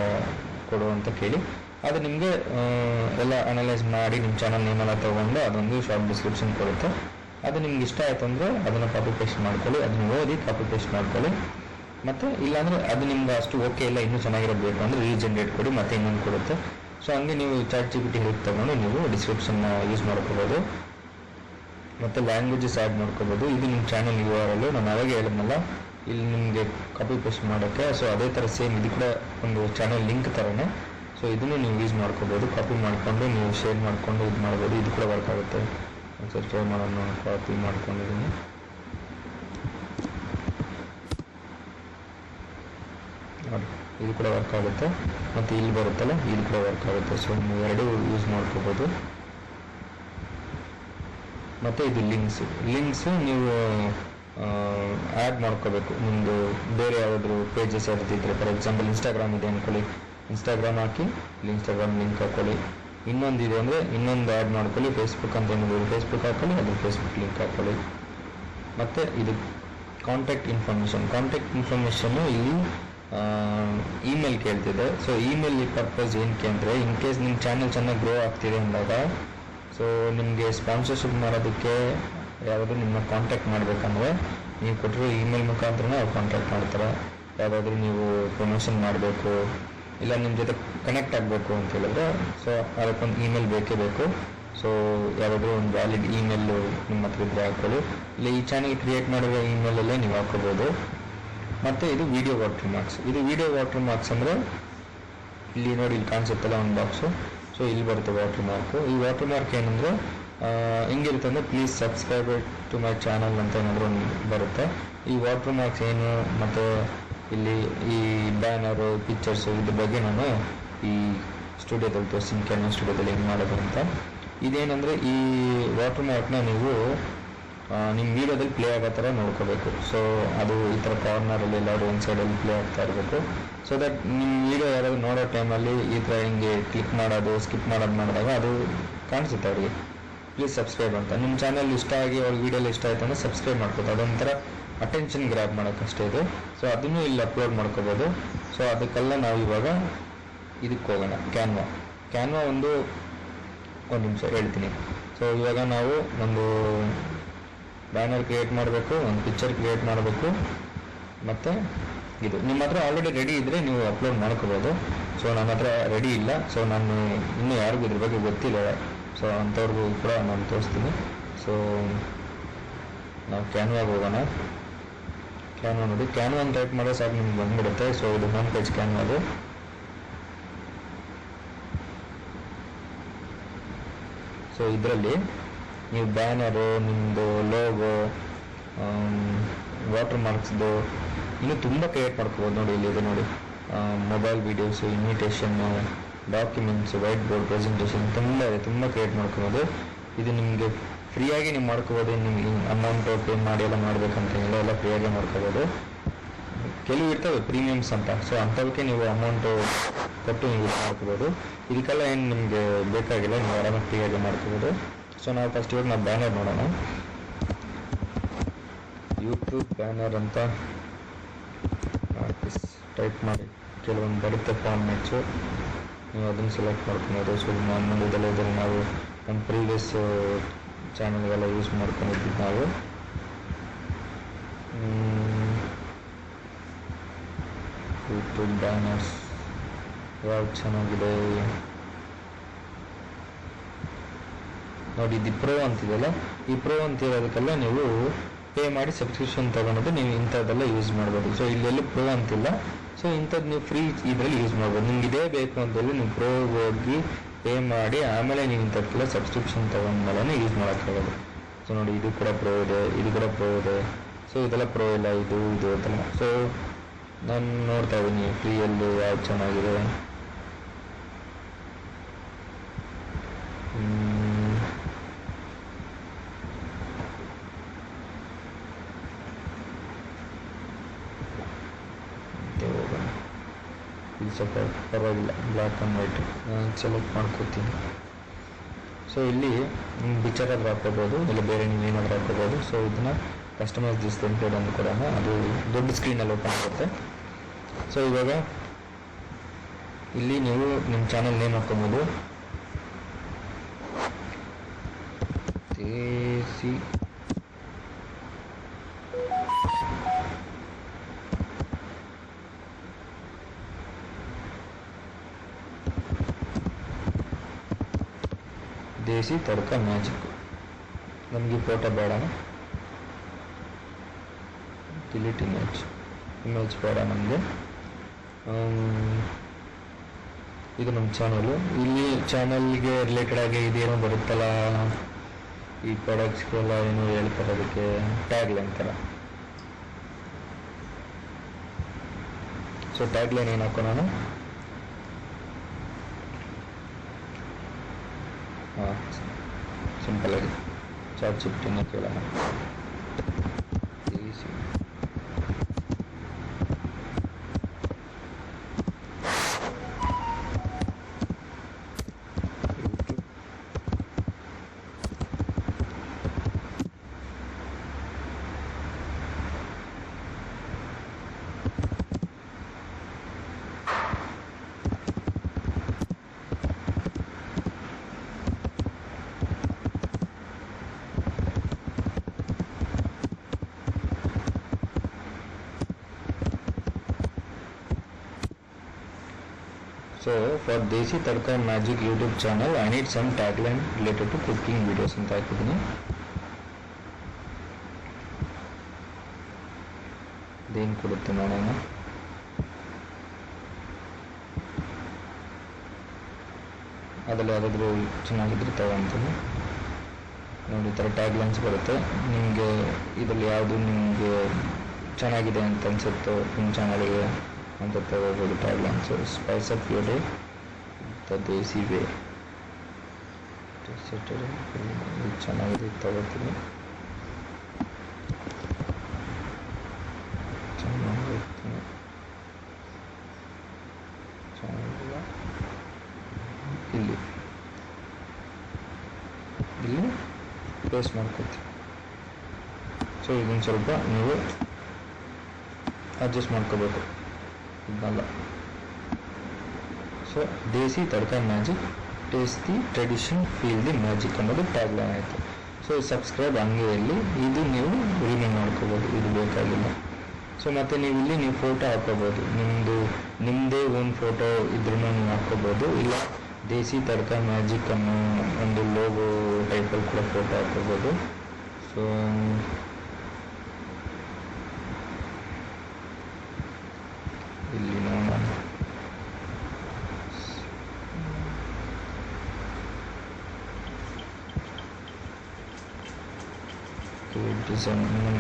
ಕೊಡು ಅಂತ ಕೇಳಿ. ಅದು ನಿಮಗೆ ಎಲ್ಲ ಅನಲೈಸ್ ಮಾಡಿ ನಿಮ್ಮ ಚಾನಲ್ ನೇಮೆಲ್ಲ ತೊಗೊಂಡು ಅದೊಂದು ಶಾರ್ಟ್ ಡಿಸ್ಕ್ರಿಪ್ಷನ್ ಕೊಡುತ್ತೆ. ಅದು ನಿಮ್ಗೆ ಇಷ್ಟ ಆಯಿತು ಅಂದರೆ ಅದನ್ನು ಕಾಪಿ ಪೇಸ್ಟ್ ಮಾಡ್ಕೊಳ್ಳಿ, ಅದನ್ನು ಓದಿ ಕಾಪಿ ಪೇಸ್ಟ್ ಮಾಡ್ಕೊಳ್ಳಿ. ಮತ್ತು ಇಲ್ಲಾಂದರೆ ಅದು ನಿಮ್ಗೆ ಅಷ್ಟು ಓಕೆ ಇಲ್ಲ, ಇನ್ನೂ ಚೆನ್ನಾಗಿರೋದು ಬೇಕು ಅಂದರೆ ರೀಜನ್ರೇಟ್ ಕೊಡಿ, ಮತ್ತೆ ಇನ್ನೊಂದು ಕೊಡುತ್ತೆ. ಸೊ ಹಂಗೆ ನೀವು ಚಾಟ್ ಜಿಪಿಟಿ ಹೆಲ್ಪ್ ತೊಗೊಂಡು ನೀವು ಡಿಸ್ಕ್ರಿಪ್ಷನ್ನ ಯೂಸ್ ಮಾಡ್ಕೋಬೋದು, ಮತ್ತು ಲ್ಯಾಂಗ್ವೇಜಸ್ ಆ್ಯಡ್ ಮಾಡ್ಕೋಬೋದು. ಇದು ನಿಮ್ಮ ಚಾನಲ್ URL ನಾನು ಅವಾಗ ಹೇಳಿದ್ನಲ್ಲ ಇಲ್ಲಿ ನಿಮಗೆ ಕಾಪಿ ಪೇಸ್ಟ್ ಮಾಡೋಕ್ಕೆ. ಸೊ ಅದೇ ಥರ ಸೇಮ್ ಇದು ಕೂಡ ಒಂದು ಚಾನಲ್ ಲಿಂಕ್ ಥರನೇ. ಸೊ ಇದನ್ನು ನೀವು ಯೂಸ್ ಮಾಡ್ಕೋಬೋದು, ಕಾಪಿ ಮಾಡಿಕೊಂಡು ನೀವು ಶೇರ್ ಮಾಡಿಕೊಂಡು ಇದು ಮಾಡ್ಬೋದು. ಇದು ಕೂಡ ವರ್ಕ್ ಆಗುತ್ತೆ. ಒಂದ್ಸರಿ ಟ್ರೈ ಮಾಡೋಣ. ಕಾಪಿ ಮಾಡ್ಕೊಂಡಿದ್ದೀನಿ. ನೋಡಿ ಇದು ಕೂಡ ವರ್ಕ್ ಆಗುತ್ತೆ, ಮತ್ತು ಇಲ್ಲಿ ಬರುತ್ತಲ್ಲ ಇದು ಕೂಡ ವರ್ಕ್ ಆಗುತ್ತೆ. ಸೊ ನೀವು ಎರಡೂ ಯೂಸ್ ಮಾಡ್ಕೋಬೋದು. ಮತ್ತು ಇದು ಲಿಂಕ್ಸು ನೀವು ಆ್ಯಡ್ ಮಾಡ್ಕೋಬೇಕು. ನಿಮ್ಮದು ಬೇರೆ ಯಾವುದಾದ್ರು ಪೇಜಸ್ ಇರ್ತಿದ್ರೆ, ಫಾರ್ ಎಕ್ಸಾಂಪಲ್ ಇನ್ಸ್ಟಾಗ್ರಾಮ್ ಇದೆ ಅಂದ್ಕೊಳ್ಳಿ, ಇನ್ಸ್ಟಾಗ್ರಾಮ್ ಹಾಕಿ ಇನ್ಸ್ಟಾಗ್ರಾಮ್ ಲಿಂಕ್ ಹಾಕೊಳ್ಳಿ. ಇನ್ನೊಂದಿದೆ ಅಂದರೆ ಇನ್ನೊಂದು ಆ್ಯಡ್ ಮಾಡ್ಕೊಳ್ಳಿ. ಫೇಸ್ಬುಕ್ ಅಂತ ಏನಿದೆ ಫೇಸ್ಬುಕ್ ಹಾಕೊಳ್ಳಿ, ಅದು ಫೇಸ್ಬುಕ್ ಲಿಂಕ್ ಹಾಕೊಳ್ಳಿ. ಮತ್ತು ಇದು ಕಾಂಟ್ಯಾಕ್ಟ್ ಇನ್ಫಾರ್ಮೇಷನ್ನು ಇಲ್ಲಿ ಇಮೇಲ್ ಕೇಳ್ತಿದೆ. ಸೊ ಇಮೇಲ್ ಪರ್ಪಸ್ ಏನಕ್ಕೆ ಅಂದರೆ, ಇನ್ ಕೇಸ್ ನಿಮ್ಮ ಚಾನಲ್ ಚೆನ್ನಾಗಿ ಗ್ರೋ ಆಗ್ತಿದೆ ಅಂದಾಗ, ಸೊ ನಿಮಗೆ ಸ್ಪಾನ್ಸರ್ಶಿಪ್ ಮಾಡೋದಕ್ಕೆ ಯಾವುದಾದ್ರು ನಿಮ್ಮನ್ನ ಕಾಂಟ್ಯಾಕ್ಟ್ ಮಾಡಬೇಕಂದ್ರೆ ನೀವು ಕೊಟ್ಟಿರೋ ಇಮೇಲ್ ಮುಖಾಂತರನೇ ಅವ್ರು ಕಾಂಟ್ಯಾಕ್ಟ್ ಮಾಡ್ತಾರೆ. ಯಾವುದಾದ್ರೂ ನೀವು ಪ್ರಮೋಷನ್ ಮಾಡಬೇಕು, ಇಲ್ಲ ನಿಮ್ಮ ಜೊತೆ ಕನೆಕ್ಟ್ ಆಗಬೇಕು ಅಂತ ಹೇಳಿದ್ರೆ, ಸೊ ಅದಕ್ಕೊಂದು ಇಮೇಲ್ ಬೇಕೇ ಬೇಕು. ಸೊ ಯಾವುದಾದ್ರೂ ಒಂದು ವ್ಯಾಲಿಡ್ ಇಮೇಲು ನಿಮ್ಮ ಹತ್ರ ಇದ್ರೆ ಹಾಕೊಳ್ಳಿ, ಇಲ್ಲ ಈ ಚಾನಲ್ ಕ್ರಿಯೇಟ್ ಮಾಡಿರೋ ಇಮೇಲಲ್ಲೇ ನೀವು ಹಾಕೋಬೋದು. ಮತ್ತು ಇದು ವಿಡಿಯೋ ವಾಟರ್ ಮಾರ್ಕ್ಸ್ ಅಂದರೆ ಇಲ್ಲಿ ನೋಡಿ, ಇಲ್ಲಿ ಕಾಣಿಸುತ್ತಲ್ಲ ಒಂದು ಬಾಕ್ಸು. ಸೊ ಇಲ್ಲಿ ಬರುತ್ತೆ ವಾಟರ್ ಮಾರ್ಕು. ಈ ವಾಟರ್ ಮಾರ್ಕ್ ಏನಂದರೆ ಹೆಂಗಿರುತ್ತೆ ಅಂದರೆ, please subscribe to my channel ಅಂತ ಏನಾದರೂ ಒಂದು ಬರುತ್ತೆ. ಈ ವಾಟರ್ ಮಾರ್ಕ್ಸ್ ಏನು, ಮತ್ತು ಇಲ್ಲಿ ಈ ಬ್ಯಾನರು, ಪಿಕ್ಚರ್ಸು, ಇದ್ರ ಬಗ್ಗೆ ನಾನು ಈ ಸ್ಟುಡಿಯೋದಲ್ಲಿ ತೋರಿಸ್ತೀನಿ, ಕ್ಯಾನ್ವಾ ಸ್ಟುಡಿಯೋದಲ್ಲಿ ಹೆಂಗೆ ಮಾಡೋದು ಅಂತ. ಇದೇನೆಂದರೆ, ಈ ವಾಟರ್ ಮಾರ್ಕ್ನ ನೀವು ನಿಮ್ಮ ವೀಡಿಯೋದಲ್ಲಿ ಪ್ಲೇ ಆಗೋ ಥರ ನೋಡ್ಕೋಬೇಕು. ಸೊ ಅದು ಈ ಥರ ಕಾರ್ನರಲ್ಲಿ ಎಲ್ಲಾದರೂ ಒಂದು ಸೈಡಲ್ಲಿ ಪ್ಲೇ ಆಗ್ತಾ ಇರಬೇಕು. ಸೊ ದಟ್ ನಿಮ್ಮ ವೀಡಿಯೋ ಯಾರಾದರೂ ನೋಡೋ ಟೈಮಲ್ಲಿ ಈ ಥರ ಹಿಂಗೆ ಕ್ಲಿಕ್ ಮಾಡೋದು, ಸ್ಕಿಪ್ ಮಾಡಿದಾಗ ಅದು ಕಾಣಿಸುತ್ತೆ ಅವರಿಗೆ, ಪ್ಲೀಸ್ ಸಬ್ಸ್ಕ್ರೈಬ್ ಅಂತ. ನಿಮ್ಮ ಚಾನಲ್ ಇಷ್ಟ ಆಗಿ ಅವ್ರ ವೀಡಿಯೋಲಿ ಇಷ್ಟ ಆಯಿತು ಅಂದರೆ ಸಬ್ಸ್ಕ್ರೈಬ್ ಮಾಡ್ಕೋದು. ಅದೊಂಥರ ಅಟೆನ್ಷನ್ ಗ್ರ್ಯಾಬ್ ಮಾಡೋಕ್ಕಷ್ಟೇ ಇದು. ಸೊ ಅದನ್ನು ಇಲ್ಲಿ ಅಪ್ಲೋಡ್ ಮಾಡ್ಕೋಬೋದು. ಸೊ ಅದಕ್ಕೆಲ್ಲ ನಾವು ಇವಾಗ ಇದಕ್ಕೆ ಹೋಗೋಣ, ಕ್ಯಾನ್ವಾ ಒಂದು ನಿಮಿಷ ಹೇಳ್ತೀನಿ. ಸೊ ಇವಾಗ ನಾವು ಒಂದು ಬ್ಯಾನರ್ ಕ್ರಿಯೇಟ್ ಮಾಡಬೇಕು, ಒಂದು ಪಿಕ್ಚರ್ ಕ್ರಿಯೇಟ್ ಮಾಡಬೇಕು, ಮತ್ತು ಇದು ನಿಮ್ಮ ಹತ್ರ ಆಲ್ರೆಡಿ ರೆಡಿ ಇದ್ದರೆ ನೀವು ಅಪ್ಲೋಡ್ ಮಾಡ್ಕೋಬೋದು. ಸೊ ನನ್ನ ಹತ್ರ ರೆಡಿ ಇಲ್ಲ, ಸೊ ನಾನು ಇನ್ನೂ ಯಾರಿಗೂ ಇದ್ರ ಬಗ್ಗೆ ಗೊತ್ತಿಲ್ಲ. ಸೊ ಅಂಥವ್ರಿಗೂ ಕೂಡ ನಾನು ತೋರಿಸ್ತೀನಿ. ಸೊ ನಾವು ಕ್ಯಾನ್ವಾಗೆ ಹೋಗೋಣ. ಕ್ಯಾನ್ವಾ ನೋಡಿ, ಕ್ಯಾನ್ವಾ ಅಂತ ಟೈಪ್ ಮಾಡಿದ್ರೆ ಸಾಕು ನಿಮ್ಗೆ ಬಂದ್ಬಿಡುತ್ತೆ. ಸೊ ಇದು ಹೋಮ್ ಪೇಜ್ ಕ್ಯಾನ್ವಾದು. ಸೊ ಇದರಲ್ಲಿ ನೀವು ಬ್ಯಾನರು, ನಿಮ್ಮದು ಲೋಗೋ, ವಾಟರ್ ಮಾರ್ಕ್ಸ್ದು ಇನ್ನೂ ತುಂಬ ಕ್ರಿಯೇಟ್ ಮಾಡ್ಕೋಬೋದು. ನೋಡಿ ಇಲ್ಲಿ ಇದೆ ನೋಡಿ, ಮೊಬೈಲ್ ವೀಡಿಯೋಸು, ಇನ್ವಿಟೇಷನ್ನು, ಡಾಕ್ಯುಮೆಂಟ್ಸು, ವೈಟ್ ಬೋರ್ಡ್ ಪ್ರೆಸೆಂಟೇಷನ್ ತುಂಬ ಕ್ರಿಯೇಟ್ ಮಾಡ್ಕೋಬೋದು. ಇದು ನಿಮಗೆ ಫ್ರೀಯಾಗಿ ನೀವು ಮಾಡ್ಕೋಬೋದು. ನಿಮ್ಗೆ ಅಮೌಂಟು ಪೇ ಮಾಡಿ ಎಲ್ಲ ಮಾಡಬೇಕಂತೇನಿಲ್ಲ, ಎಲ್ಲ ಫ್ರೀಯಾಗಿ ಮಾಡ್ಕೋಬೋದು. ಕೆಲವು ಇರ್ತವೆ ಪ್ರೀಮಿಯಮ್ಸ್ ಅಂತ, ಸೊ ಅಂಥವಕ್ಕೆ ನೀವು ಅಮೌಂಟು ಕೊಟ್ಟು ನೀವು ಮಾಡ್ಕೋಬೋದು. ಇದಕ್ಕೆಲ್ಲ ಏನು ನಿಮಗೆ ಬೇಕಾಗಿಲ್ಲ, ನೀವು ಆರಾಮಾಗಿ ಫ್ರೀಯಾಗಿ ಮಾಡ್ಕೋಬೋದು. ಸೊ ನಾವು ಫಸ್ಟ್ ಇವಾಗ ನಾವು ಬ್ಯಾನರ್ ನೋಡೋಣ. ಯೂಟ್ಯೂಬ್ ಬ್ಯಾನರ್ ಅಂತ ಟೈಪ್ ಮಾಡಿ ಕೆಲವೊಂದು ಬರುತ್ತೆ ಫಾರ್ಮ್ಯಾಟ್ಸು, ನೀವು ಅದನ್ನು ಸೆಲೆಕ್ಟ್ ಮಾಡ್ಕೊಬೋದು. ಸೊ ನಾನು ನೋಡಿದ್ದೆಲ್ಲ ಇದರಲ್ಲಿ ನಾವು ನಮ್ಮ ಪ್ರೀವಿಯಸ್ ಚಾನಲ್ಗೆಲ್ಲ ಯೂಸ್ ಮಾಡ್ಕೊಂಡಿದ್ದೀವಿ ನಾವು. ಯೂಟ್ಯೂಬ್ ಬ್ಯಾನರ್ಸ್ ಯಾವ್ದು ಚೆನ್ನಾಗಿದೆ ನೋಡಿ, ಇದು ಪ್ರೋ ಅಂತಿದೆಯಲ್ಲ, ಈ ಪ್ರೋ ಅಂತಿರೋದಕ್ಕೆಲ್ಲ ನೀವು ಪೇ ಮಾಡಿ ಸಬ್ಸ್ಕ್ರಿಪ್ಷನ್ ತೊಗೊಂಡು ನೀವು ಇಂಥದ್ದೆಲ್ಲ ಯೂಸ್ ಮಾಡ್ಬೋದು. ಸೊ ಇಲ್ಲೆಲ್ಲೂ ಪ್ರೋ ಅಂತಿಲ್ಲ. ಸೊ ಇಂಥದ್ದು ನೀವು ಫ್ರೀ ಇದರಲ್ಲಿ ಯೂಸ್ ಮಾಡ್ಬೋದು. ನಿಮ್ಗೆ ಇದೇ ಬೇಕು ಅಂತೇಳಿ ನೀವು ಪ್ರೋ ಹೋಗಿ ಪೇ ಮಾಡಿ ಆಮೇಲೆ ನೀವು ಇಂಥದ್ದೆಲ್ಲ ಸಬ್ಸ್ಕ್ರಿಪ್ಷನ್ ತೊಗೊಂಡ್ಮೇಲೆ ಯೂಸ್ ಮಾಡೋಕ್ಕಾಗೋದು. ಸೊ ನೋಡಿ, ಇದು ಕೂಡ ಪ್ರೋ ಇದೆ, ಇದು ಕೂಡ ಪ್ರೋ ಇದೆ. ಸೊ ಇದೆಲ್ಲ ಪ್ರೋ ಇಲ್ಲ, ಇದು ಅಂತೆಲ್ಲ. ಸೊ ನಾನು ನೋಡ್ತಾ ಇದ್ದೀನಿ ಫ್ರೀಯಲ್ಲಿ ಯಾವ್ದು ಚೆನ್ನಾಗಿದೆ. ಇದು ಸ್ವಲ್ಪ ಪರವಾಗಿಲ್ಲ, ಬ್ಲ್ಯಾಕ್ ಆ್ಯಂಡ್ ವೈಟ್ ಸೆಲೆಕ್ಟ್ ಮಾಡ್ಕೋತೀನಿ. ಸೊ ಇಲ್ಲಿ ನಿಮ್ಮ ಪಿಕ್ಚರ್ ಆದರೂ ಹಾಕೋಬೋದು, ಇಲ್ಲ ಬೇರೆ ನೀವು ಏನಾದರೂ ಹಾಕೋಬೋದು. ಸೊ ಇದನ್ನು ಕಸ್ಟಮೈಸ್ ದಿಸ್ ಟೆಂಪ್ಲೇಟ್ ಅಂತ ಕೊಡೋಣ, ಅದು ದೊಡ್ಡ ಸ್ಕ್ರೀನಲ್ಲಿ ಓಪನ್ ಆಗುತ್ತೆ. ಸೊ ಇವಾಗ ಇಲ್ಲಿ ನೀವು ನಿಮ್ಮ ಚಾನಲ್ ನೇಮ್ ಹಾಕೋಬೋದು, ದೇಸಿ ತಡ್ಕ ಮ್ಯಾಜಿಕ್. ನಮಗೆ ಫೋಟೋ ಬೇಡ, ಡಿಲೀಟ್ ಇಮೇಜ್ ಬೇಡ ನಮಗೆ. ಇದು ನಮ್ಮ ಚಾನಲು. ಇಲ್ಲಿ ಚಾನಲ್ಗೆ ರಿಲೇಟೆಡ್ ಆಗಿ ಇದೇನೋ ಬರುತ್ತಲ್ಲ, ಈ ಪ್ರಾಡಕ್ಟ್ಸ್ಗೆಲ್ಲ ಏನೋ ಹೇಳ್ತಾರೆ, ಅದಕ್ಕೆ ಟ್ಯಾಗ್ ಲೈನ್ ಥರ. ಸೊ ಟ್ಯಾಗ್ಲೈನ್ ಏನು ಹಾಕೋಣ, ಹಾಂ ಸಿಂಪಲಾಗಿ ಚಾಟ್ ಜಿಪಿಟಿನ ಕೇಳೋಣ. So for Desi Tadka Magic YouTube channel, I need some tagline related to cooking videos ಅಂತ ಹಾಕಿದ್ದೀನಿ. ಇದೇನು ಕೊಡುತ್ತೆ ನೋಡೋಣ. ಅದರಲ್ಲಿ ಯಾರಾದರೂ ಚೆನ್ನಾಗಿದ್ರೆ ತಗೊಂತೀನಿ. ನೋಡಿ ಈ ಥರ ಟ್ಯಾಗ್ಲೈನ್ಸ್ ಬರುತ್ತೆ. ನಿಮಗೆ ಇದರಲ್ಲಿ ಯಾವುದು ನಿಮಗೆ ಚೆನ್ನಾಗಿದೆ ಅಂತ ಅನಿಸುತ್ತೋ ನಿಮ್ಮ ಚಾನಲ್ಗೆ ಅಂತ ತಗೋಬೋದು ಟ್ಯಾಗ್ಲೈನ್ಸ್. Spice up your day the Desi way. ಚೆನ್ನಾಗಿದೆ, ತಗೋತೀನಿ. ಚೆನ್ನಾಗಿರ್ತೀನಿ, ಚೆನ್ನಾಗಿಲ್ಲ. ಇಲ್ಲಿ ಪೇಸ್ಟ್ ಮಾಡ್ಕೊತೀವಿ. ಸೊ ಇದನ್ನು ಸ್ವಲ್ಪ ನೀವು ಅಡ್ಜಸ್ಟ್ ಮಾಡ್ಕೋಬೇಕು, ಇದನ್ನಲ್ಲ. So desi tadka magic, taste the tradition, feel the magic ಅನ್ನೋದು ಟ್ಯಾಗ್ಲೈನ್ ಆಯಿತು. ಸೊ ಸಬ್ಸ್ಕ್ರೈಬ್ ಹಂಗೆ ಇಲ್ಲಿ ಇದು ನೀವು ರಿಮೂವ್ ಮಾಡ್ಕೋಬೋದು, ಇದು ಬೇಕಾಗಿಲ್ಲ. ಸೊ ಮತ್ತು ನೀವು ಇಲ್ಲಿ ನೀವು ಫೋಟೋ ಹಾಕೋಬೋದು, ನಿಮ್ಮದೇ ಒಂದು ಫೋಟೋ ಇದ್ರೂ ನೀವು ಹಾಕ್ಕೋಬೋದು. ಇಲ್ಲ ದೇಸಿ ತಡ್ಕ ಮ್ಯಾಜಿಕ್ ಅನ್ನೋ ಒಂದು ಲೋಗೋ ಟೈಪಲ್ಲಿ ಕೂಡ ಫೋಟೋ ಹಾಕೋಬೋದು. ಸೊ ಇಲ್ಲಿ ನೋಡೋಣ.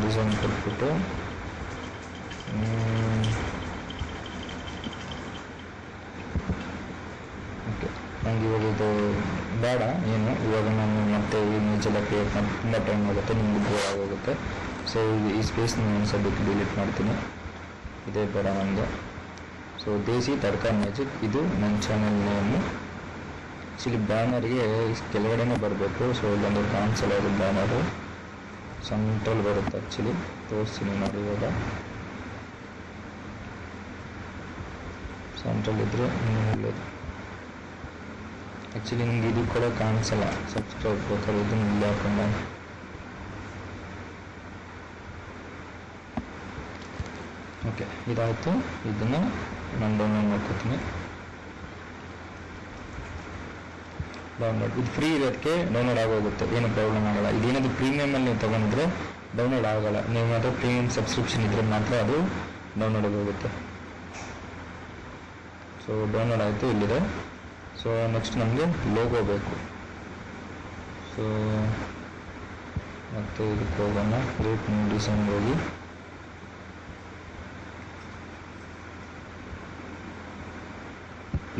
ಡಿಸೈನ್ ಕೊಟ್ಬಿಟ್ಟು ಓಕೆ, ನನಗೆ ಇವಾಗ ಇದು ಬೇಡ ಏನು. ಇವಾಗ ನಾನು ಮತ್ತೆ ಇಮೇಜ್ ಎಲ್ಲ ಕ್ರಿಯೇಟ್ ಮಾಡಿ ತುಂಬ ಟೈಮ್ ಆಗುತ್ತೆ, ನಿಮ್ಗೆ ಬೋರ್ ಆಗೋಗುತ್ತೆ. ಸೊ ಈ ಸ್ಪೇಸ್ ನಾನು ಸದ್ಯಕ್ಕೆ ಡಿಲೀಟ್ ಮಾಡ್ತೀನಿ, ಇದೇ ಬೇಡ ನನಗೆ. ಸೊ ದೇಸಿ ತಡ್ಕ ಮ್ಯಾಜಿಕ್ ಇದು ನನ್ನ ಚಾನಲ್ ನೇಮು. ಆ್ಯಕ್ಚುಲಿ ಬ್ಯಾನರ್ಗೆ ಕೆಳಗಡೆನೇ ಬರಬೇಕು. ಸೊ ಇಲ್ಲೊಂದು ಕಾಣಿಸಲ್ಲ, ಅದು ಬ್ಯಾನರು ಸೆಂಟ್ರಲ್ ಬರುತ್ತೆ. ಆ್ಯಕ್ಚುಲಿ ತೋರಿಸ್ತೀನಿ ನೋಡಿ, ಇವಾಗ ಸೆಂಟ್ರಲ್ ಇದ್ದರೆ ಇನ್ನೂ ಒಳ್ಳೆಯದು. ಆ್ಯಕ್ಚುಲಿ ನಿಮ್ಗೆ ಇದು ಕೂಡ ಕಾಣಿಸಲ್ಲ, ಸಬ್ಸ್ಕ್ರೈಬ್ ಬೇಕಾದ್ರೆ ಇದನ್ನು ಇಲ್ಲಿ ಹಾಕೊಂಡ. ಓಕೆ, ಇದಾಯಿತು. ಇದನ್ನು ನಾನು ಡೌನ್ಲೋಡ್ ಮಾಡ್ಕೊತೀನಿ. ಡೌನ್ಲೋಡ್ ಇದು ಫ್ರೀ ಇರೋದಕ್ಕೆ ಡೌನ್ಲೋಡ್ ಆಗೋಗುತ್ತೆ, ಏನು ಪ್ರಾಬ್ಲಮ್ ಆಗೋಲ್ಲ. ಇದೇನಾದರೂ ಪ್ರೀಮಿಯಮಲ್ಲಿ ನೀವು ತೊಗೊಂಡ್ರೆ ಡೌನ್ಲೋಡ್ ಆಗೋಲ್ಲ. ನೀವು ಮಾತ್ರ ಪ್ರೀಮಿಯಮ್ ಸಬ್ಸ್ಕ್ರಿಪ್ಷನ್ ಇದ್ದರೆ ಮಾತ್ರ ಅದು ಡೌನ್ಲೋಡ್ ಹೋಗುತ್ತೆ. ಸೊ ಡೌನ್ಲೋಡ್ ಆಯಿತು, ಇಲ್ಲಿದೆ. ಸೊ ನೆಕ್ಸ್ಟ್ ನಮಗೆ ಲೋಗೋ ಬೇಕು. ಸೊ ಮತ್ತು ಇದಕ್ಕೆ ಹೋಗೋಣ, ಕ್ರಿಯೇಟ್ ನ್ಯೂ ಡಿಸೈನ್ ಹೋಗಿ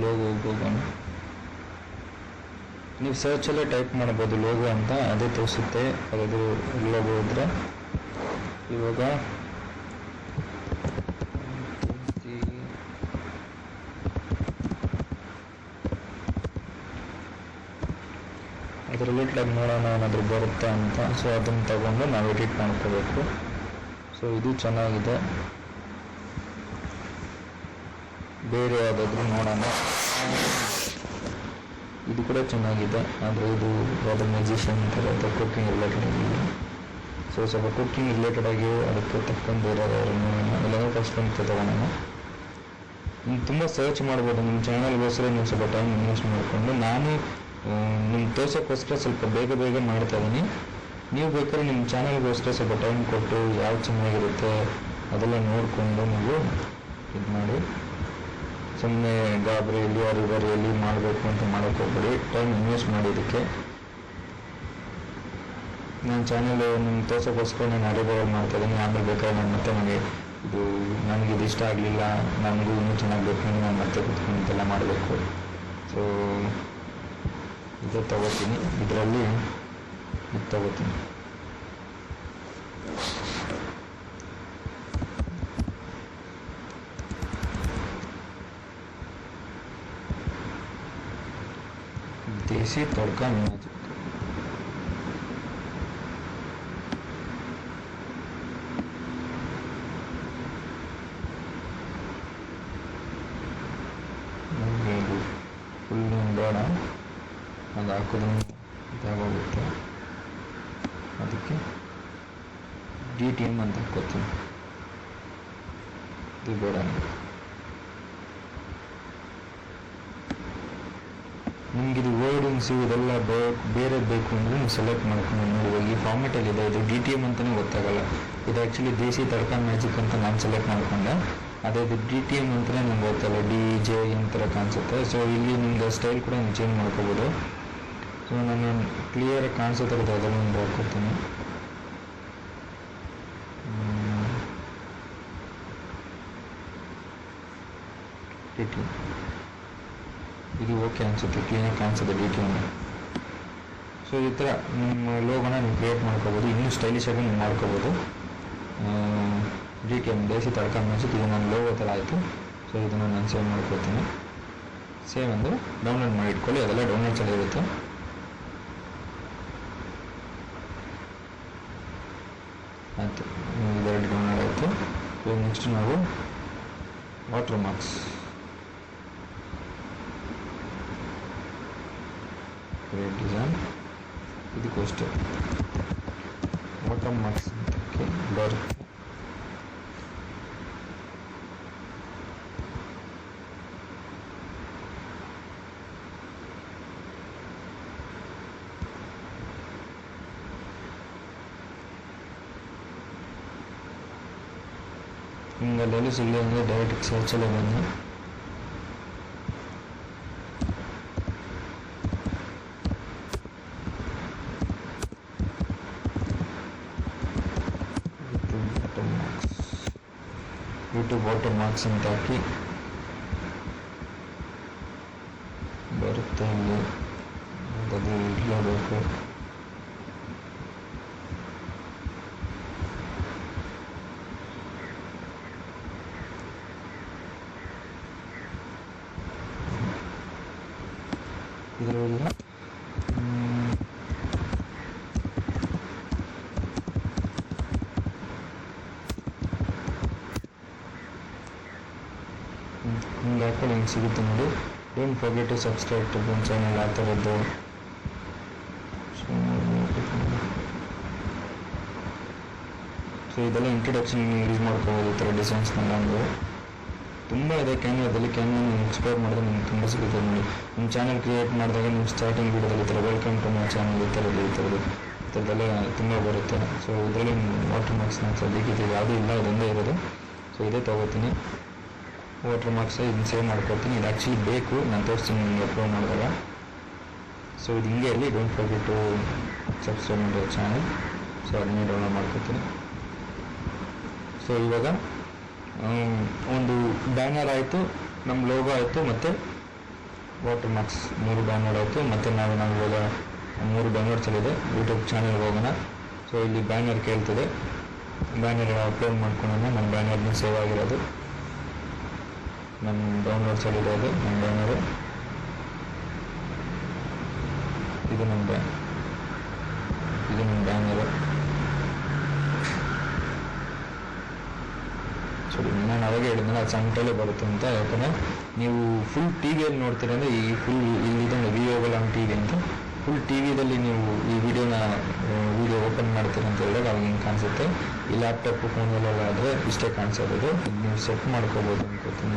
ಲೋಗೋ ಹೋಗೋಣ. ನೀವು ಸರ್ಚಲ್ಲೇ ಟೈಪ್ ಮಾಡ್ಬೋದು ಲೋಗೋ ಅಂತ, ಅದೇ ತೋರಿಸುತ್ತೆ. ಅದು ಲೋಗೋ ಇದ್ದರೆ ಇವಾಗ ಅದ್ರ ರಿಲೇಟೆಡ್ ನೋಡೋಣ ಏನಾದರೂ ಬರುತ್ತೆ ಅಂತ. ಸೊ ಅದನ್ನು ತಗೊಂಡು ನಾವು ಎಡಿಟ್ ಮಾಡ್ಕೋಬೇಕು. ಸೊ ಇದು ಚೆನ್ನಾಗಿದೆ, ಬೇರೆ ಯಾವುದಾದ್ರೂ ನೋಡೋಣ. ಇದು ಕೂಡ ಚೆನ್ನಾಗಿದೆ, ಆದರೆ ಇದು ಯಾವುದೋ ಮ್ಯೂಸಿಷಿಯನ್ ಥರ ಅಥವಾ ಕುಕ್ಕಿಂಗ್ ರಿಲೇಟೆಡ್ ಆಗಿದೆ. ಸೊ ಸ್ವಲ್ಪ ಕುಕ್ಕಿಂಗ್ ರಿಲೇಟೆಡ್ ಆಗಿ ಅದಕ್ಕೆ ತಕ್ಕಂತೆ ಇರೋದಾದ್ರು ಎಲ್ಲನೂ ಫಸ್ಟ್ ಅಂತ ತಗೋಣ. ನೀವು ತುಂಬ ಸರ್ಚ್ ಮಾಡ್ಬೋದು ನಿಮ್ಮ ಚಾನಲ್ಗೋಸ್ಕರ. ನೀವು ಸ್ವಲ್ಪ ಟೈಮ್ ಇನ್ವೆಸ್ಟ್ ಮಾಡಿಕೊಂಡು, ನಾನು ನಿಮ್ಮ ತೋರ್ಸೋಕ್ಕೋಸ್ಕರ ಸ್ವಲ್ಪ ಬೇಗ ಮಾಡ್ತಾ ಇದ್ದೀನಿ. ನೀವು ಬೇಕಾದ್ರೆ ನಿಮ್ಮ ಚಾನಲ್ಗೋಸ್ಕರ ಸ್ವಲ್ಪ ಟೈಮ್ ಕೊಟ್ಟು ಯಾವ್ದು ಚೆನ್ನಾಗಿರುತ್ತೆ ಅದೆಲ್ಲ ನೋಡಿಕೊಂಡು ನೀವು ಇದು ಮಾಡಿ. ಸುಮ್ಮನೆ ಗಾಬರಿಯಲ್ಲಿ ಅರಿಬರಿಯಲ್ಲಿ ಮಾಡಬೇಕು ಅಂತ ಮಾಡೋಕ್ಕೆ ಹೋಗ್ಬೇಡಿ, ಟೈಮ್ ಇನ್ವೆಸ್ಟ್ ಮಾಡೋದಕ್ಕೆ. ನನ್ನ ಚಾನಲ್ ನಿಮ್ಮ ತೋರ್ಸೋಕ್ಕೋಸ್ಕರ ನಾನು ಅರಿಬರಿ ಮಾಡ್ತಾಯಿದ್ದೀನಿ. ಆಮೇಲೆ ಬೇಕಾದ್ರೆ ನಾನು ಮತ್ತೆ ನನಗೆ ಇದು ನನಗಿದು ಇಷ್ಟ ಆಗಲಿಲ್ಲ, ನನಗೂ ಇನ್ನೂ ಚೆನ್ನಾಗಿ ಬೇಕು ಅಂದರೆ ನಾನು ಮತ್ತೆ ಕುತ್ಕೊಂಡು ಇದೆಲ್ಲ ಮಾಡಬೇಕು. ಸೊ ಇದು ತಗೋತೀನಿ, ಇದರಲ್ಲಿ ಇದು ತಗೋತೀನಿ. ದೇಸಿ ತಡ್ಕ ಮ್ಯಾಜಿಕ್. ಫುಲ್ ಬೇಡ, ಅದು ಹಾಕೋದು ಇದಾಗೋಗುತ್ತೆ. ಅದಕ್ಕೆ DTM ಅಂತ ಹಾಕೋತೀನಿ. ಇದು ಬೇಡ. ನಿಮ್ಗೆ ಇದು ವರ್ಡಿಂಗ್ಸ್ ಇದೆಲ್ಲ ಬೇರೆ ಬೇಕು ಅಂದರೆ ನೀವು ಸೆಲೆಕ್ಟ್ ಮಾಡ್ಕೊಂಡು ನೋಡುವ. ಈ ಫಾರ್ಮೆಟಲ್ಲಿ ಇದೆ, ಇದು DTM ಅಂತಲೇ ಗೊತ್ತಾಗಲ್ಲ. ಇದು ಆ್ಯಕ್ಚುಲಿ ದೇಸಿ ತಡ್ಕ ಮ್ಯಾಜಿಕ್ ಅಂತ ನಾನು ಸೆಲೆಕ್ಟ್ ಮಾಡಿಕೊಂಡೆ. ಅದೇ ಇದು DTM ಅಂತಲೇ ನಂಗೆ ಗೊತ್ತಲ್ಲ, DJ ಈ ಥರ ಕಾಣಿಸುತ್ತೆ. ಸೊ ಇಲ್ಲಿ ನಿಮ್ಗೆ ಸ್ಟೈಲ್ ಕೂಡ ನೀವು ಚೇಂಜ್ ಮಾಡ್ಕೋಬೋದು. ಸೊ ನಾನು ಕ್ಲಿಯರಾಗಿ ಕಾಣಿಸೋ ಥರದ್ದು ಅದನ್ನು ಹಾಕೋತೀನಿ. DTM ಇದು ಓಕೆ ಅನಿಸುತ್ತೆ, ಕ್ಲೀನಾಗಿ ಕಾಣಿಸುತ್ತೆ DTM. ಸೊ ಈ ಥರ ನಿಮ್ಮ ಲೋಗೋನ ನೀವು ಕ್ರಿಯೇಟ್ ಮಾಡ್ಕೋಬೋದು, ಇನ್ನೂ ಸ್ಟೈಲಿಶ್ ಆಗಿ ನೀವು ಮಾಡ್ಕೋಬೋದು. DTM ದೇಸಿ ತಡ್ಕ ಮ್ಯಾಜಿಕ್, ಇದು ನನ್ನ ಲೋಗೋ ಥರ ಆಯಿತು. ಸೊ ಇದನ್ನು ನಾನು ಸೇವ್ ಮಾಡ್ಕೊತೀನಿ. ಸೇವ್ ಅಂದರೆ ಡೌನ್ಲೋಡ್ ಮಾಡಿ ಇಟ್ಕೊಳ್ಳಿ, ಅದೆಲ್ಲ ಡೌನ್ಲೋಡ್ಸಲ್ಲಿ ಇರುತ್ತೆ. ಆಯಿತು, ಇದೆರಡು ಡೌನ್ಲೋಡ್ ಆಯಿತು. ಸೊ ನೆಕ್ಸ್ಟ್ ನಾವು ವಾಟರ್ ಮಾರ್ಕ್ಸ್ ಕ್ರಿಯೇಟ್ ಡಿಸೈನ್, ಇದಕ್ಕೂ ಅಷ್ಟೇ ವಾಟರ್ ಮಾರ್ಕ್ಸ್ ಅಂತಕ್ಕೆ ಬರುತ್ತೆ. ನಿಮ್ಗಲ್ಲೆಲ್ಲೂ ಸಿಗಲಿ ಅಂದರೆ ಡೈರೆಕ್ಟ್ ಸರ್ಚಲ್ಲೇ ಬನ್ನಿ. ಯೂಟ್ಯೂಬ್ ವಾಟರ್ ಮಾರ್ಕ್ಸ್ ಅಂತ ಹಾಕಿ ಬರುತ್ತೆ. ಇಲ್ಲಿ ಅದು ಇರಲೇಬೇಕು. ಇದರಲ್ಲಿ ಹಿಂಗೆ ಹಾಕೊಂಡು ಹಿಂಗೆ ಸಿಗುತ್ತೆ ನೋಡಿ. Don't forget to subscribe to ನನ್ನ ಚಾನಲ್, ಆ ಥರದ್ದು. ಸೊ ಇದೆಲ್ಲ ಇಂಟ್ರಡಕ್ಷನ್ ಯೂಸ್ ಮಾಡ್ಕೋಬೋದು, ಈ ಥರ ಡಿಸೈನ್ಸ್ನೆಲ್ಲ. ಒಂದು ತುಂಬ ಇದೆ ಕ್ಯಾನ್ವಾದಲ್ಲಿ. ಕ್ಯಾನ್ವಾ ಎಕ್ಸ್ಪ್ಲೋರ್ ಮಾಡಿದ್ರೆ ನಿಮ್ಗೆ ತುಂಬ ಸಿಗುತ್ತೆ ನೋಡಿ. ನಿಮ್ಮ ಚಾನಲ್ ಕ್ರಿಯೇಟ್ ಮಾಡಿದಾಗ ನೀವು ಸ್ಟಾರ್ಟಿಂಗ್ ವೀಡಿಯೋದಲ್ಲಿ ಈ ಥರ ವೆಲ್ಕಮ್ ಟು ಮೈ ಚಾನಲ್ ಈ ಥರದ್ದೆಲ್ಲ ತುಂಬ ಬರುತ್ತೆ. ಸೊ ಇದರಲ್ಲಿ ವಾಟರ್ ಮಾರ್ಕ್ಸ್ ನಾನು ಸದ್ಯಕ್ಕೆ ಯಾವುದೂ ಇಲ್ಲ, ಇದೊಂದೇ ಇರೋದು. ಸೊ ಇದೇ ತೊಗೋತೀನಿ ವಾಟರ್ ಮಾರ್ಕ್ಸ್. ಇದನ್ನು ಸೇವ್ ಮಾಡ್ಕೊಳ್ತೀನಿ. ಇದು ಆ್ಯಕ್ಚುಲಿ ಬೇಕು, ನಾನು ತೋರಿಸ್ತೀನಿ ನಿಮಗೆ ಅಪ್ಲೋಡ್ ಮಾಡಿದಾಗ. ಸೊ ಇದು ಹಿಂಗೆ ಇರಲಿ. ಡೋಂಟ್ ಫರ್ಗೆಟ್ ಟು ಸಬ್ಸ್ಕ್ರೈಬ್ ಮಾಡೋ ಚಾನಲ್. ಸೊ ಅದನ್ನೇ ಡೌನ್ಲೋಡ್ ಮಾಡ್ಕೊತೀನಿ. ಸೊ ಇವಾಗ ಒಂದು ಬ್ಯಾನರ್ ಆಯಿತು, ನಮ್ಮ ಲೋಗೋ ಆಯಿತು, ಮತ್ತು ವಾಟರ್ ಮಾರ್ಕ್ಸ್ 3 ಡೌನ್ಲೋಡ್ ಆಯಿತು. ಮತ್ತು ನಾವು ಇವಾಗ 3 ಡೌನ್ಲೋಡ್ಸಲ್ಲಿದೆ. ಯೂಟ್ಯೂಬ್ ಚಾನಲ್ಗೆ ಹೋಗೋಣ. ಸೊ ಇಲ್ಲಿ ಬ್ಯಾನರ್ ಕೇಳ್ತಿದೆ, ಬ್ಯಾನರ್ ಅಪ್ಲೋಡ್ ಮಾಡ್ಕೊಳ್ಳೋಣ. ನಮ್ಮ ಬ್ಯಾನರ್ನ ಸೇವ್ ಆಗಿರೋದು ನಮ್ಮ ಡೌನ್ಲೋಡ್ಸಲ್ಲಿರೋದು. ನಮ್ಮ ಬ್ಯಾನರು ಇದು ನಮ್ಮ ಬ್ಯಾನರು. ಸರಿ, ನಾನು ಅವಾಗೆ ಹೇಳಿದ್ನಲ್ಲ ಅದು ಸಣ್ಣಟಲ್ಲೇ ಬರುತ್ತೆ ಅಂತ. ಯಾಕಂದರೆ ನೀವು ಫುಲ್ TVಯಲ್ಲಿ ನೋಡ್ತೀರ ಅಂದರೆ ಈ ಫುಲ್ ಇಲ್ಲಿದೆ ವಿವೋಬಲ್ ಆನ್ TV ಅಂತ. ಫುಲ್ TVದಲ್ಲಿ ನೀವು ಈ ವಿಡಿಯೋ ಓಪನ್ ಮಾಡ್ತೀರ ಅಂತ ಹೇಳಿದಾಗ ಅವಾಗ ಹಿಂಗೆ ಕಾಣಿಸುತ್ತೆ. ಈ ಲ್ಯಾಪ್ಟಾಪ್ ಫೋನಲ್ಲೆಲ್ಲ ಆದರೆ ಇಷ್ಟೇ ಕಾಣಿಸೋದು. ಇದು ನೀವು ಸೆಟ್ ಮಾಡ್ಕೋಬೋದು ಅನ್ಕೋತೀನಿ.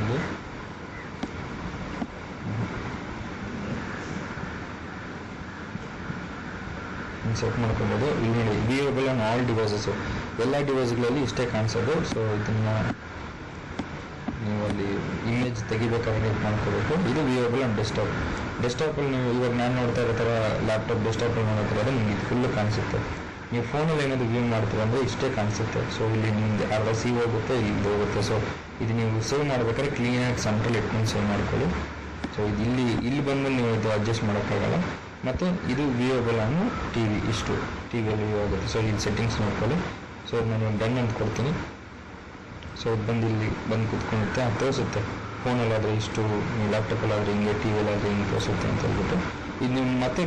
ಇಲ್ಲಿ ಸೆಟ್ ಮಾಡ್ಕೊಬೋದು. ಇಲ್ಲಿ ನೋಡಿ ವಿವೋಬಲ್ ಆನ್ ಆಲ್ ಡಿವೈಸಸ್ಸು, ಎಲ್ಲ ಡಿವೈಸ್ಗಳಲ್ಲಿ ಇಷ್ಟೇ ಕಾಣಿಸೋದು. ಸೊ ಇದನ್ನು ನೀವು ಅಲ್ಲಿ ಇಮೇಜ್ ತೆಗಿಬೇಕಾದ್ರೆ ಇದು ಮಾಡ್ಕೋಬೇಕು. ಇದು ವಿವೋಬಲ್ ಆನ್ ಡೆಸ್ಕ್ಟಾಪಲ್ಲಿ ನೀವು ಇವಾಗ ನಾನು ನೋಡ್ತಾ ಇರೋ ಥರ ಲ್ಯಾಪ್ಟಾಪ್ ಡೆಸ್ಕ್ಟಾಪಲ್ಲಿ ನೋಡೋ ಥರ ನಿಮ್ಗೆ ಇದು ಫುಲ್ಲು ಕಾಣಿಸುತ್ತೆ. ನೀವು ಫೋನಲ್ಲಿ ಏನಾದರೂ ವ್ಯೂ ಮಾಡ್ತೀರ ಅಂದರೆ ಇಷ್ಟೇ ಕಾಣಿಸುತ್ತೆ. ಸೊ ಇಲ್ಲಿ ನಿಮ್ಗೆ ಅರ್ಧ ಸಿ ಹೋಗುತ್ತೆ, ಇಲ್ಲಿ ಹೋಗುತ್ತೆ. ಸೊ ಇದು ನೀವು ಸೇವ್ ಮಾಡ್ಬೇಕಾದ್ರೆ ಕ್ಲೀನಾಗಿ ಸೆಂಟ್ರಲ್ಲಿ ಇಟ್ಕೊಂಡು ಸೇವ್ ಮಾಡ್ಕೊಳ್ಳಿ. ಸೊ ಇದು ಇಲ್ಲಿ ಬಂದು ನೀವು ಇದು ಅಡ್ಜಸ್ಟ್ ಮಾಡೋಕ್ಕಾಗಲ್ಲ. ಮತ್ತು ಇದು ವ್ಯೂಯಬಲ್ ಅನ್ನೋ ಟಿ ವಿ, ಇಷ್ಟು ಟಿ ವಿಯಲ್ಲಿ ವ್ಯೂ ಆಗುತ್ತೆ. ಸೊ ಇಲ್ಲಿ ಸೆಟ್ಟಿಂಗ್ಸ್ ನೋಡ್ಕೊಳ್ಳಿ. ಸೊ ನಾನು ಡನ್ ಅಂತ ಕೊಡ್ತೀನಿ. ಸೊ ಇದು ಬಂದು ಇಲ್ಲಿ ಬಂದು ಕೂತ್ಕೊಳ್ಳುತ್ತೆ, ಅದು ತೋರಿಸುತ್ತೆ. ಫೋನಲ್ಲಾದರೆ ಇಷ್ಟು, ಲ್ಯಾಪ್ಟಾಪಲ್ಲಾದರೆ ಹಿಂಗೆ, ಟಿ ವಿಯಲ್ಲಾದರೆ ಹಿಂಗೆ ತೋರಿಸುತ್ತೆ ಅಂತ ಹೇಳ್ಬಿಟ್ಟು. ಇದು ನೀವು ಮತ್ತೆ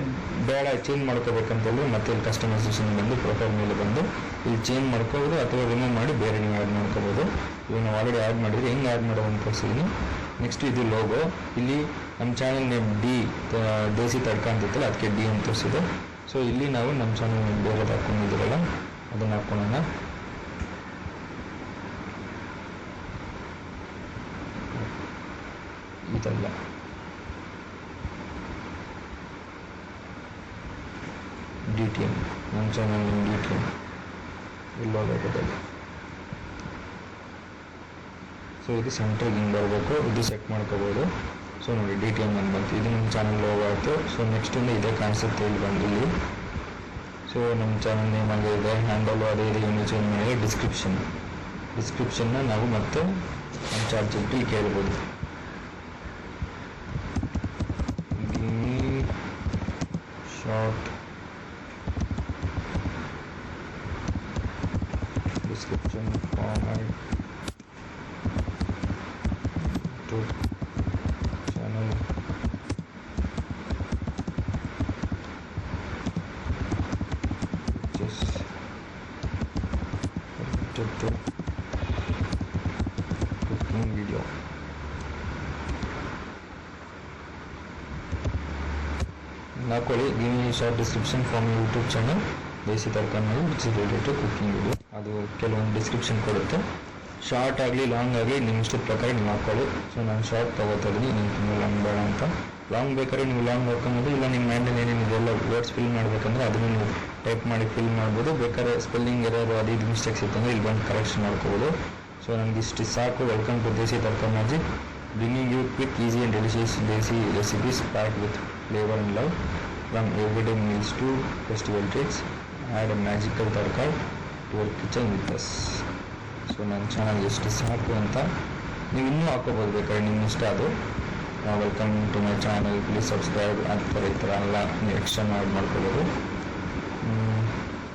ಬೇಡ ಚೇಂಜ್ ಮಾಡ್ಕೋಬೇಕಂತೇಳಿ ಮತ್ತೆ ಇಲ್ಲಿ ಕಸ್ಟಮೈಸೇಷನ್ ಬಂದು ಪ್ರೊಫೈಲ್ ಮೇಲೆ ಬಂದು ಇಲ್ಲಿ ಚೇಂಜ್ ಮಾಡ್ಕೋಬೋದು ಅಥವಾ ರಿಮೂವ್ ಮಾಡಿ ಬೇರೆ ನೀವು ಆ್ಯಡ್ ಮಾಡ್ಕೋಬೋದು. ಇವಾಗ ನಾವು ಆಲ್ರೆಡಿ ಆ್ಯಡ್ ಮಾಡಿದರೆ ಹೆಂಗೆ ಆ್ಯಡ್ ಮಾಡೋದು ಅಂತ ತೋರಿಸಿದ್ದೀನಿ. ನೆಕ್ಸ್ಟ್ ಇದು ಲೋಗೋ, ಇಲ್ಲಿ ನಮ್ಮ ಚಾನಲ್ ನೇಮ್ ದೇಸಿ ತಡ್ಕ ಅಂತಿತ್ತಲ್ಲ, ಅದಕ್ಕೆ ಡಿ ಅಂತ ತೋರಿಸಿದೆ. ಸೊ ಇಲ್ಲಿ ನಾವು ನಮ್ಮ ಚಾನಲ್ ನೇಮ್ ಬೇರೆದು ಹಾಕ್ಕೊಂಡಿದ್ದೀರಲ್ಲ ಅದನ್ನು ಹಾಕ್ಕೊಳ್ಳೋಣ. ಇದಲ್ಲ, ಡಿ ಟಿ ಎಮ್, ನಮ್ಮ channel name D T M ಇಲ್ಲಿ ಹೋಗೋದಲ್ಲಿ. ಸೊ ಇದು ಸೆಂಟ್ರಿಗೆ ಹಿಂಗೆ ಬರಬೇಕು, ಇದು ಸೆಟ್ ಮಾಡ್ಕೋಬೋದು. ಸೊ ನೋಡಿ ಡಿ ಟಿ ಎಮ್ ಅಂತ ಬಂತು, ಇದು ನಮ್ಮ ಚಾನಲ್ ಲೋಗೋ ಆಯಿತು. ಸೊ ನೆಕ್ಸ್ಟಿಂದ ಇದೇ ಕಾಣಿಸುತ್ತೆ ಇಲ್ಲಿ ಬಂದು ಇಲ್ಲಿ. ಸೊ ನಮ್ಮ ಚಾನಲ್ ನೇಮ್ ಆಗಿ ಇದೆ, ಹ್ಯಾಂಡಲು ಅದೇ ಇದೆ. ಏನು ಚೇಂಜ್ ಮಾಡಿದ್ರೆ ಡಿಸ್ಕ್ರಿಪ್ಷನ್ನ ನಾವು ಮತ್ತೆ ನಮ್ಮ ಚಾರ್ಜ್ ಇಲ್ಲಿ ಕೇಳ್ಬೋದು. Short description format YouTube channel which is related to cooking video. ಹಾಕೊಳ್ಳಿ, give me short description from YouTube channel Desi Tarkari which is related to cooking video. ಅದು ಕೆಲವೊಂದು ಡಿಸ್ಕ್ರಿಪ್ಷನ್ ಕೊಡುತ್ತೆ. ಶಾರ್ಟ್ ಆಗಲಿ ಲಾಂಗ್ ಆಗಲಿ ನಿಮ್ಮ ಇಷ್ಟದ ಪ್ರಕಾರ ನೀವು ಹಾಕ್ಕೊಳ್ಳಿ. ಸೊ ನಾನು ಶಾರ್ಟ್ ತೊಗೋತಾ ಇದ್ದೀನಿ, ನೀವು ಲಾಂಗ್ ಬೇಡ ಅಂತ. ಲಾಂಗ್ ಬೇಕಾದ್ರೆ ನೀವು ಲಾಂಗ್ ಹಾಕ್ಕೊಬೋದು, ಇಲ್ಲ ನಿಮ್ಮ ಮೈಂಡಲ್ಲಿ ಏನೇನು ಇದೆಲ್ಲ ವರ್ಡ್ಸ್ ಫಿಲ್ ಮಾಡಬೇಕಂದ್ರೆ ಅದನ್ನು ನೀವು ಟೈಪ್ ಮಾಡಿ ಫಿಲ್ ಮಾಡ್ಬೋದು. ಬೇಕಾದ್ರೆ ಸ್ಪೆಲ್ಲಿಂಗ್ ಎರರ್ ಅದು ಇದು ಮಿಸ್ಟೇಕ್ಸ್ ಇತ್ತಂದರೆ ಇಲ್ಲಿ ಬಂದು ಕರೆಕ್ಷನ್ ಮಾಡ್ಕೋಬೋದು. ಸೊ ನನಗೆ ಇಷ್ಟು ಸಾಕು. Welcome to Desi Tarkari magic, bringing you quick, easy and delicious desi recipes packed with flavour and love from everyday meals to festival treats. Add a magical tarkari to your kitchen with us. So ನನ್ನ ಚಾನಲ್ ಎಷ್ಟು ಸಾಕು ಅಂತ ನೀವು ಇನ್ನೂ ಹಾಕೋಬೋದು, ಬೇಕಾದ್ರೆ ನಿಮ್ಮ ಇಷ್ಟ ಅದು. Welcome to my channel, please subscribe ಅಂತ ಈ ಥರ ಎಲ್ಲ ನೀವು ಎಕ್ಸ್ಟ್ರಾ ಮಾಡ್ಕೋಬೋದು.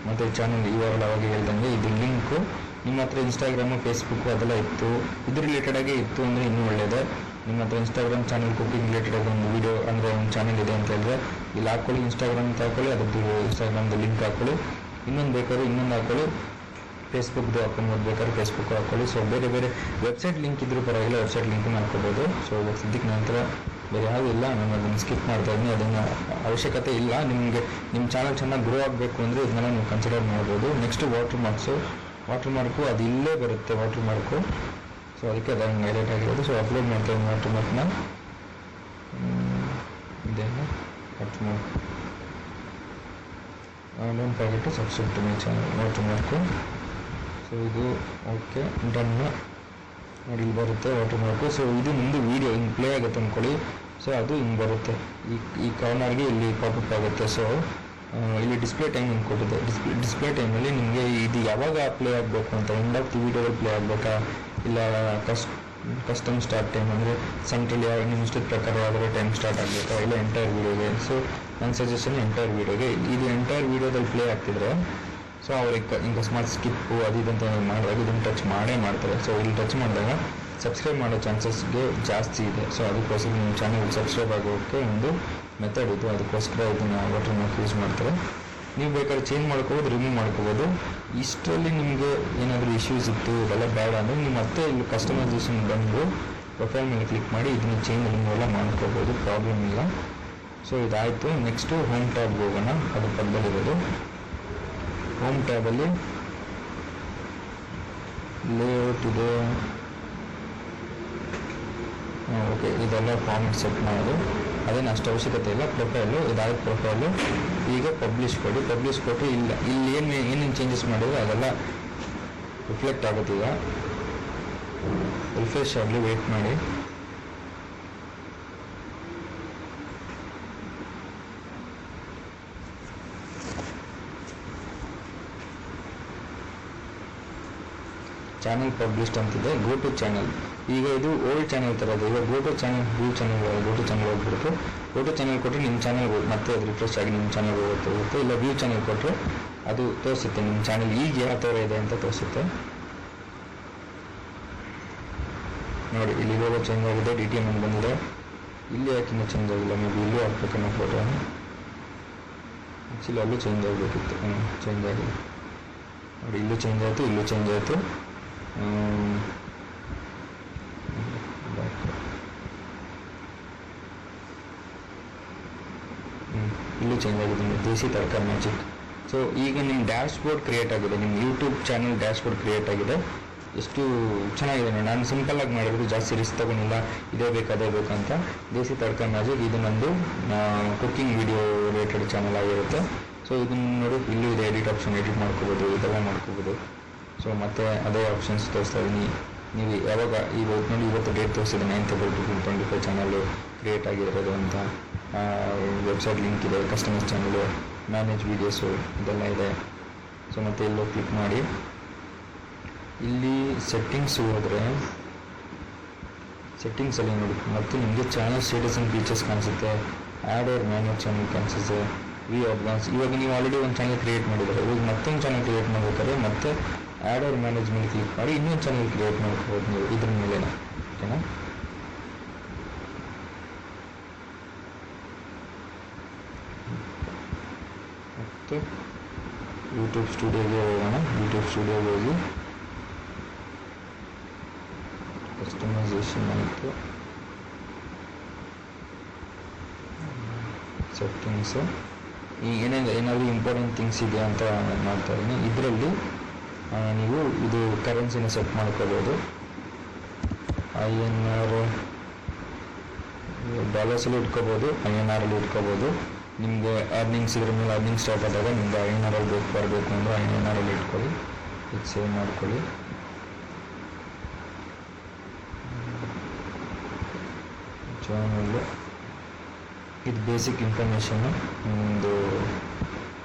ಮತ್ತು ಚಾನಲ್ ಇವಾಗ ಅವಾಗ ಹೇಳ್ದಂಗೆ ಇದು ಲಿಂಕು ನಿಮ್ಮ ಹತ್ರ ಇನ್ಸ್ಟಾಗ್ರಾಮು ಫೇಸ್ಬುಕ್ಕು ಅದೆಲ್ಲ ಇತ್ತು, ಇದು ರಿಲೇಟೆಡಾಗಿ ಇತ್ತು ಅಂದರೆ ಇನ್ನೂ ಒಳ್ಳೆಯದು. ನಿಮ್ಮ ಹತ್ರ ಇನ್ಸ್ಟಾಗ್ರಾಮ್ ಚಾನಲ್ ಕುಕಿಂಗ್ ರಿಲೇಟೆಡ್ ಒಂದು ವೀಡಿಯೋ ಅಂದರೆ ಒಂದು ಚಾನಲ್ ಇದೆ ಅಂತ ಹೇಳಿದ್ರೆ ಇಲ್ಲಿ ಹಾಕ್ಕೊಳ್ಳಿ, ಇನ್ಸ್ಟಾಗ್ರಾಮ್ ಅಂತ ಹಾಕ್ಕೊಳ್ಳಿ, ಅದರದ್ದು ಇನ್ಸ್ಟಾಗ್ರಾಮ್ದು ಲಿಂಕ್ ಹಾಕ್ಕೊಳ್ಳಿ. ಇನ್ನೊಂದು ಬೇಕಾದ್ರೆ ಇನ್ನೊಂದು ಹಾಕ್ಕೊಳ್ಳಿ, ಫೇಸ್ಬುಕ್ದು ಹಾಕ್ಕೊಂಡು ಬೇಕಾದ್ರೆ ಫೇಸ್ಬುಕ್ ಹಾಕ್ಕೊಳ್ಳಿ. ಸೊ ಬೇರೆ ಬೇರೆ ವೆಬ್ಸೈಟ್ ಲಿಂಕ್ ಇದ್ರೂ ಪರವಾಗಿಲ್ಲ, ವೆಬ್ಸೈಟ್ ಲಿಂಕನ್ನು ಹಾಕ್ಕೋಬೋದು. ಸೊ ಇವಾಗ ಸದ್ಯಕ್ಕೆ ನಂತರ ಬೇರೆ ಯಾವುದೂ ಇಲ್ಲ, ನಾನು ಅದನ್ನು ಸ್ಕಿಪ್ ಮಾಡ್ತಾಯಿದ್ದೀನಿ. ಅದನ್ನು ಅವಶ್ಯಕತೆ ಇಲ್ಲ. ನಿಮಗೆ ನಿಮ್ಮ ಚಾನಲ್ ಚೆನ್ನಾಗಿ ಗ್ರೋ ಆಗಬೇಕು ಅಂದರೆ ಇದನ್ನೆಲ್ಲ ನೀವು ಕನ್ಸಿಡರ್ ಮಾಡ್ಬೋದು. ನೆಕ್ಸ್ಟು ವಾಟರ್ ಮಾರ್ಕು ಅದು ಇಲ್ಲೇ ಬರುತ್ತೆ, ವಾಟರ್ ಮಾರ್ಕು. ಸೊ ಅದಕ್ಕೆ ಅದನ್ನು ಹೈಲೈಟ್ ಆಗಿರೋದು. ಸೊ ಅಪ್ಲೋಡ್ ಮಾಡ್ತಾಯಿದ್ದೀನಿ ವಾಟರ್ ಮಾರ್ಕ್ನ. ಇದೇನು water mark don't forget to subscribe to my channel, water mark. So ಇದು ಓಕೆ ಡನ್ ನೋಡಿ, ಇಲ್ಲಿ ಬರುತ್ತೆ ವಾಟರ್ ಮಾರ್ಕು. ಸೊ ಇದು ನಿಮ್ಮದು ವೀಡಿಯೋ ಹಿಂಗೆ ಪ್ಲೇ ಆಗುತ್ತೆ ಅಂದ್ಕೊಳ್ಳಿ. ಸೊ ಅದು ಹಿಂಗೆ ಬರುತ್ತೆ, ಈ ಕಾರ್ನರ್ಗೆ ಇಲ್ಲಿ ಪಾಪಪ್ ಆಗುತ್ತೆ. ಸೊ ಇಲ್ಲಿ ಡಿಸ್ಪ್ಲೇ ಟೈಮ್ ಹಿಂಗೆ ಕೊಟ್ಟಿದೆ. ಡಿಸ್ಪ್ಲೇ ಟೈಮಲ್ಲಿ ನಿಮಗೆ ಇದು ಯಾವಾಗ ಪ್ಲೇ ಆಗಬೇಕು ಅಂತ, ಎಂಡ್ ಆಫ್ ದಿ ವೀಡಿಯೋದಲ್ಲಿ ಪ್ಲೇ ಆಗಬೇಕಾ, ಇಲ್ಲ ಕಸ್ಟಮ್ ಸ್ಟಾರ್ಟ್ ಟೈಮ್ ಅಂದರೆ ಸೆಂಟ್ರಲ್ಲಿ ಯಾವ ನಿಮ್ಮ ಇಷ್ಟದ ಪ್ರಕಾರ ಯಾವ್ದಾದ್ರು ಟೈಮ್ ಸ್ಟಾರ್ಟ್ ಆಗಬೇಕಾ, ಇಲ್ಲ ಎಂಟೈರ್ ವೀಡಿಯೋಗೆ. ಸೊ ನನ್ನ ಸಜೆಷನ್ ಎಂಟೈರ್ ವೀಡಿಯೋಗೆ. ಇದು ಎಂಟೈರ್ ವೀಡಿಯೋದಲ್ಲಿ ಪ್ಲೇ ಆಗ್ತಿದ್ರೆ ಸೊ ಅವ್ರಿಗೆ ಅಕಸ್ಮಾತ್ ಸ್ಕಿಪ್ಪು ಅದು ಇದಂತ ಮಾಡಿದಾಗ ಇದನ್ನು ಟಚ್ ಮಾಡೇ ಮಾಡ್ತಾರೆ. ಸೊ ಇಲ್ಲಿ ಟಚ್ ಮಾಡಿದಾಗ ಸಬ್ಸ್ಕ್ರೈಬ್ ಮಾಡೋ ಚಾನ್ಸಸ್ಗೆ ಜಾಸ್ತಿ ಇದೆ. ಸೊ ಅದಕ್ಕೋಸ್ಕರ ನಿಮ್ಮ ಚಾನಲ್ ಸಬ್ಸ್ಕ್ರೈಬ್ ಆಗೋಕ್ಕೆ ಒಂದು ಮೆಥಡ್ ಇದು, ಅದಕ್ಕೋಸ್ಕರ ಇದನ್ನು ವಾಟರ್ ಮಾರ್ಕ್ ಯೂಸ್ ಮಾಡ್ತಾರೆ. ನೀವು ಬೇಕಾದ್ರೆ ಚೇಂಜ್ ಮಾಡ್ಕೋಬೋದು, ರಿಮೂವ್ ಮಾಡ್ಕೋಬೋದು. ಇಷ್ಟರಲ್ಲಿ ನಿಮಗೆ ಏನಾದರೂ ಇಶ್ಯೂಸ್ ಇತ್ತು ಇದೆಲ್ಲ ಬೇಡ ಅಂದರೆ ನೀವು ಮತ್ತೆ ಇಲ್ಲಿ ಕಸ್ಟಮೈಸೇಷನ್ ಬಂದು ಪ್ರೊಫೈಲ್ ಮೇಲೆ ಕ್ಲಿಕ್ ಮಾಡಿ ಇದನ್ನು ಚೇಂಜ್ ಎಲ್ಲ ಮಾಡ್ಕೋಬೋದು, ಪ್ರಾಬ್ಲಮ್ ಇಲ್ಲ. ಸೊ ಇದಾಯಿತು. ನೆಕ್ಸ್ಟು ಹೋಮ್ ಟ್ಯಾಬ್ಗೆ ಹೋಗೋಣ, ಅದು ಪಕ್ಕದಲ್ಲಿರೋದು. ಹೋಮ್ ಟ್ಯಾಬಲ್ಲಿ ಲೇಔಟ್ ಇದೆ. ಓಕೆ, ಇದೆಲ್ಲ ಫಾರ್ಮೆಟ್ ಸೆಟ್ ಮಾಡೋದು ಅದೇನು ಅಷ್ಟು ಅವಶ್ಯಕತೆ ಇಲ್ಲ. ಪ್ರೊಫೈಲು ಇದಾದ ಪ್ರೊಫೈಲು ಈಗ ಪಬ್ಲಿಷ್ ಕೊಟ್ಟು ಇಲ್ಲಿ ಏನೇನು ಚೇಂಜಸ್ ಮಾಡಿದ್ರೆ ಅದೆಲ್ಲ ರಿಫ್ಲೆಕ್ಟ್ ಆಗುತ್ತೆ. ಈಗ ರಿಫ್ರೆಶ್ ಆಗಲಿ, ವೆಯ್ಟ್ ಮಾಡಿ. ಚಾನಲ್ ಪಬ್ಲಿಷ್ಡ್ ಅಂತಿದೆ. ಗೋ ಟು ಚಾನಲ್, ಈಗ ಇದು ಓಲ್ಡ್ ಚಾನಲ್ ಥರ ಇದೆ. ಇವಾಗ ಗೋ ಟು ಚಾನಲ್ ಹೋಗ್ಬಿಟ್ಟು ಗೋ ಟು ಚಾನಲ್ ಕೊಟ್ಟರೆ ನಿಮ್ಮ ಚಾನಲ್ ಮತ್ತೆ ಅದು ರಿಫ್ರೆಶ್ ಆಗಿ ನಿಮ್ಮ ಚಾನಲ್ ಹೋಗುತ್ತೆ. ಇಲ್ಲ ವ್ಯೂ ಚಾನಲ್ ಕೊಟ್ಟರೆ ಅದು ತೋರಿಸುತ್ತೆ ನಿಮ್ಮ ಚಾನಲ್ ಈಗ ಯಾವ ಥರ ಇದೆ ಅಂತ ತೋರಿಸುತ್ತೆ. ನೋಡಿ ಇಲ್ಲಿ ಲೋಗೋ ಚೇಂಜ್ ಆಗಿದೆ, DTM ಅಂತ ಬಂದಿದೆ. ಇಲ್ಲಿ ಯಾಕಿನ್ನ ಚೇಂಜ್ ಆಗಿಲ್ಲ, ಮೇ ಬಿ ಇಲ್ಲೂ ಹಾಕ್ಬೇಕನ್ನೋ ಫೋಟೋ. ಆ್ಯಕ್ಚುಲಿ ಅಲ್ಲೂ ಚೇಂಜ್ ಆಗಬೇಕಿತ್ತು, ಚೇಂಜ್ ಆಗಿದೆ ನೋಡಿ. ಇಲ್ಲೂ ಚೇಂಜ್ ಆಯಿತು, ಇಲ್ಲೂ ಚೇಂಜ್ ಆಯಿತು. ಇಲ್ಲೂ ಚೇಂಜ್ ಆಗಿದೆ, ದೇಸಿ ತರಕಾರಿ ಮ್ಯಾಜಿಕ್. ಸೊ ಈಗ ನಿಮ್ಮ ಡ್ಯಾಶ್ ಬೋರ್ಡ್ ಕ್ರಿಯೇಟ್ ಆಗಿದೆ, ನಿಮ್ಮ YouTube channel dash board create ಆಗಿದೆ. ಎಷ್ಟು ಚೆನ್ನಾಗಿದೆ ನೋಡಿ. ನಾನು ಸಿಂಪಲ್ಲಾಗಿ ಮಾಡಿರೋದು, ಜಾಸ್ತಿ ರಿಸ್ಕ್ ತೊಗೊಂಡಿಲ್ಲ, ಇದೇ ಬೇಕು ಅದೇ ಬೇಕಂತ. ದೇಸಿ ತರಕಾರಿ ಮ್ಯಾಜಿಕ್ ಇದು ನಂದು ಕುಕ್ಕಿಂಗ್ ವಿಡಿಯೋ ರಿಲೇಟೆಡ್ ಚಾನಲ್ ಆಗಿರುತ್ತೆ. ಸೊ ಇದನ್ನು ನೋಡಿ, ಇಲ್ಲೂ ಇದೆ ಎಡಿಟ್ ಆಪ್ಷನ್, ಎಡಿಟ್ ಮಾಡ್ಕೋಬೋದು, ಇದೆಲ್ಲ ಮಾಡ್ಕೋಬೋದು. ಸೊ ಮತ್ತೆ ಅದೇ ಆಪ್ಷನ್ಸ್ ತೋರಿಸ್ತಾ ಇದ್ದೀನಿ. ನೀವು ಯಾವಾಗ ಇವತ್ತು ನೋಡಿ, ಇವತ್ತು ಡೇಟ್ ತೋರಿಸಿದೆ 9th April 2025 ಚಾನಲ್ಲು ಕ್ರಿಯೇಟ್ ಆಗಿರೋದು ಅಂತ. ವೆಬ್ಸೈಟ್ ಲಿಂಕ್ ಇದೆ, ಕಸ್ಟಮರ್ಸ್ ಚಾನಲು, ಮ್ಯಾನೇಜ್ ವೀಡಿಯೋಸು ಇದೆಲ್ಲ ಇದೆ. ಸೊ ಮತ್ತೆ ಎಲ್ಲೋ ಕ್ಲಿಕ್ ಮಾಡಿ ಇಲ್ಲಿ ಸೆಟ್ಟಿಂಗ್ಸ್ ಹೋದರೆ ಸೆಟ್ಟಿಂಗ್ಸಲ್ಲಿ ನೋಡಿ, ಮತ್ತು ನಿಮಗೆ ಚಾನಲ್ ಸ್ಟೇಟಸ್ ಆ್ಯಂಡ್ ಫೀಚರ್ಸ್ ಕಾಣಿಸುತ್ತೆ. ಆ್ಯಡ್ ಆರ್ ಮ್ಯಾನೇಜ್ ಚಾನಲ್ ಕಾಣಿಸುತ್ತೆ. ವಿ ಅಡ್ವಾನ್ಸ್, ಇವಾಗ ನೀವು ಆಲ್ರೆಡಿ ಒಂದು ಚಾನಲ್ ಕ್ರಿಯೇಟ್ ಮಾಡಿದ್ದಾರೆ, ಇವಾಗ ಮತ್ತೊಂದು ಚಾನಲ್ ಕ್ರಿಯೇಟ್ ಮಾಡಬೇಕಾದ್ರೆ ಮತ್ತೆ ಆ್ಯಡ್ ಆರ್ ಮ್ಯಾನೇಜ್ ಮೇಲೆ ಕ್ಲಿಕ್ ಮಾಡಿ ಇನ್ನೊಂದು ಚಾನಲ್ ಕ್ರಿಯೇಟ್ ಮಾಡ್ಕೋಬೋದು ನೀವು ಇದ್ರ ಮೇಲೆ. ಓಕೆನಾ? ಮತ್ತು ಯೂಟ್ಯೂಬ್ ಸ್ಟುಡಿಯೋಗೆ ಹೋಗೋಣ. ಯೂಟ್ಯೂಬ್ ಸ್ಟುಡಿಯೋಗೆ ಹೋಗಿ ಕಸ್ಟಮೈಸೇಷನ್ ಆಯಿತು, ಸೆಟ್ಟಿಂಗ್ಸು. ಈಗ ಏನಾದರೂ ಇಂಪಾರ್ಟೆಂಟ್ ಥಿಂಗ್ಸ್ ಇದೆ ಅಂತ ಮಾಡ್ತಾ ಇದ್ದೀನಿ. ಇದರಲ್ಲಿ ನೀವು ಇದು ಕರೆನ್ಸಿನ ಸೆಟ್ ಮಾಡ್ಕೋಬೋದು. INR ಡಾಲರ್ಸಲ್ಲಿ ಇಟ್ಕೋಬೋದು, INR ಇಟ್ಕೋಬೋದು. ನಿಮಗೆ ಅರ್ನಿಂಗ್ಸ್ ಇದ್ರ ಮೇಲೆ ಅರ್ನಿಂಗ್ ಸ್ಟಾರ್ಟ್ ಆದಾಗ ನಿಮ್ಗೆ INR ಬರಬೇಕು ಅಂದರೆ INR ಇಟ್ಕೊಳ್ಳಿ, ಇದು ಸೇವ್ ಮಾಡ್ಕೊಳ್ಳಿ. ಚಾನಲ್ಲು ಇದು ಬೇಸಿಕ್ ಇನ್ಫಾರ್ಮೇಷನ್ನು ನಿಮ್ಮದು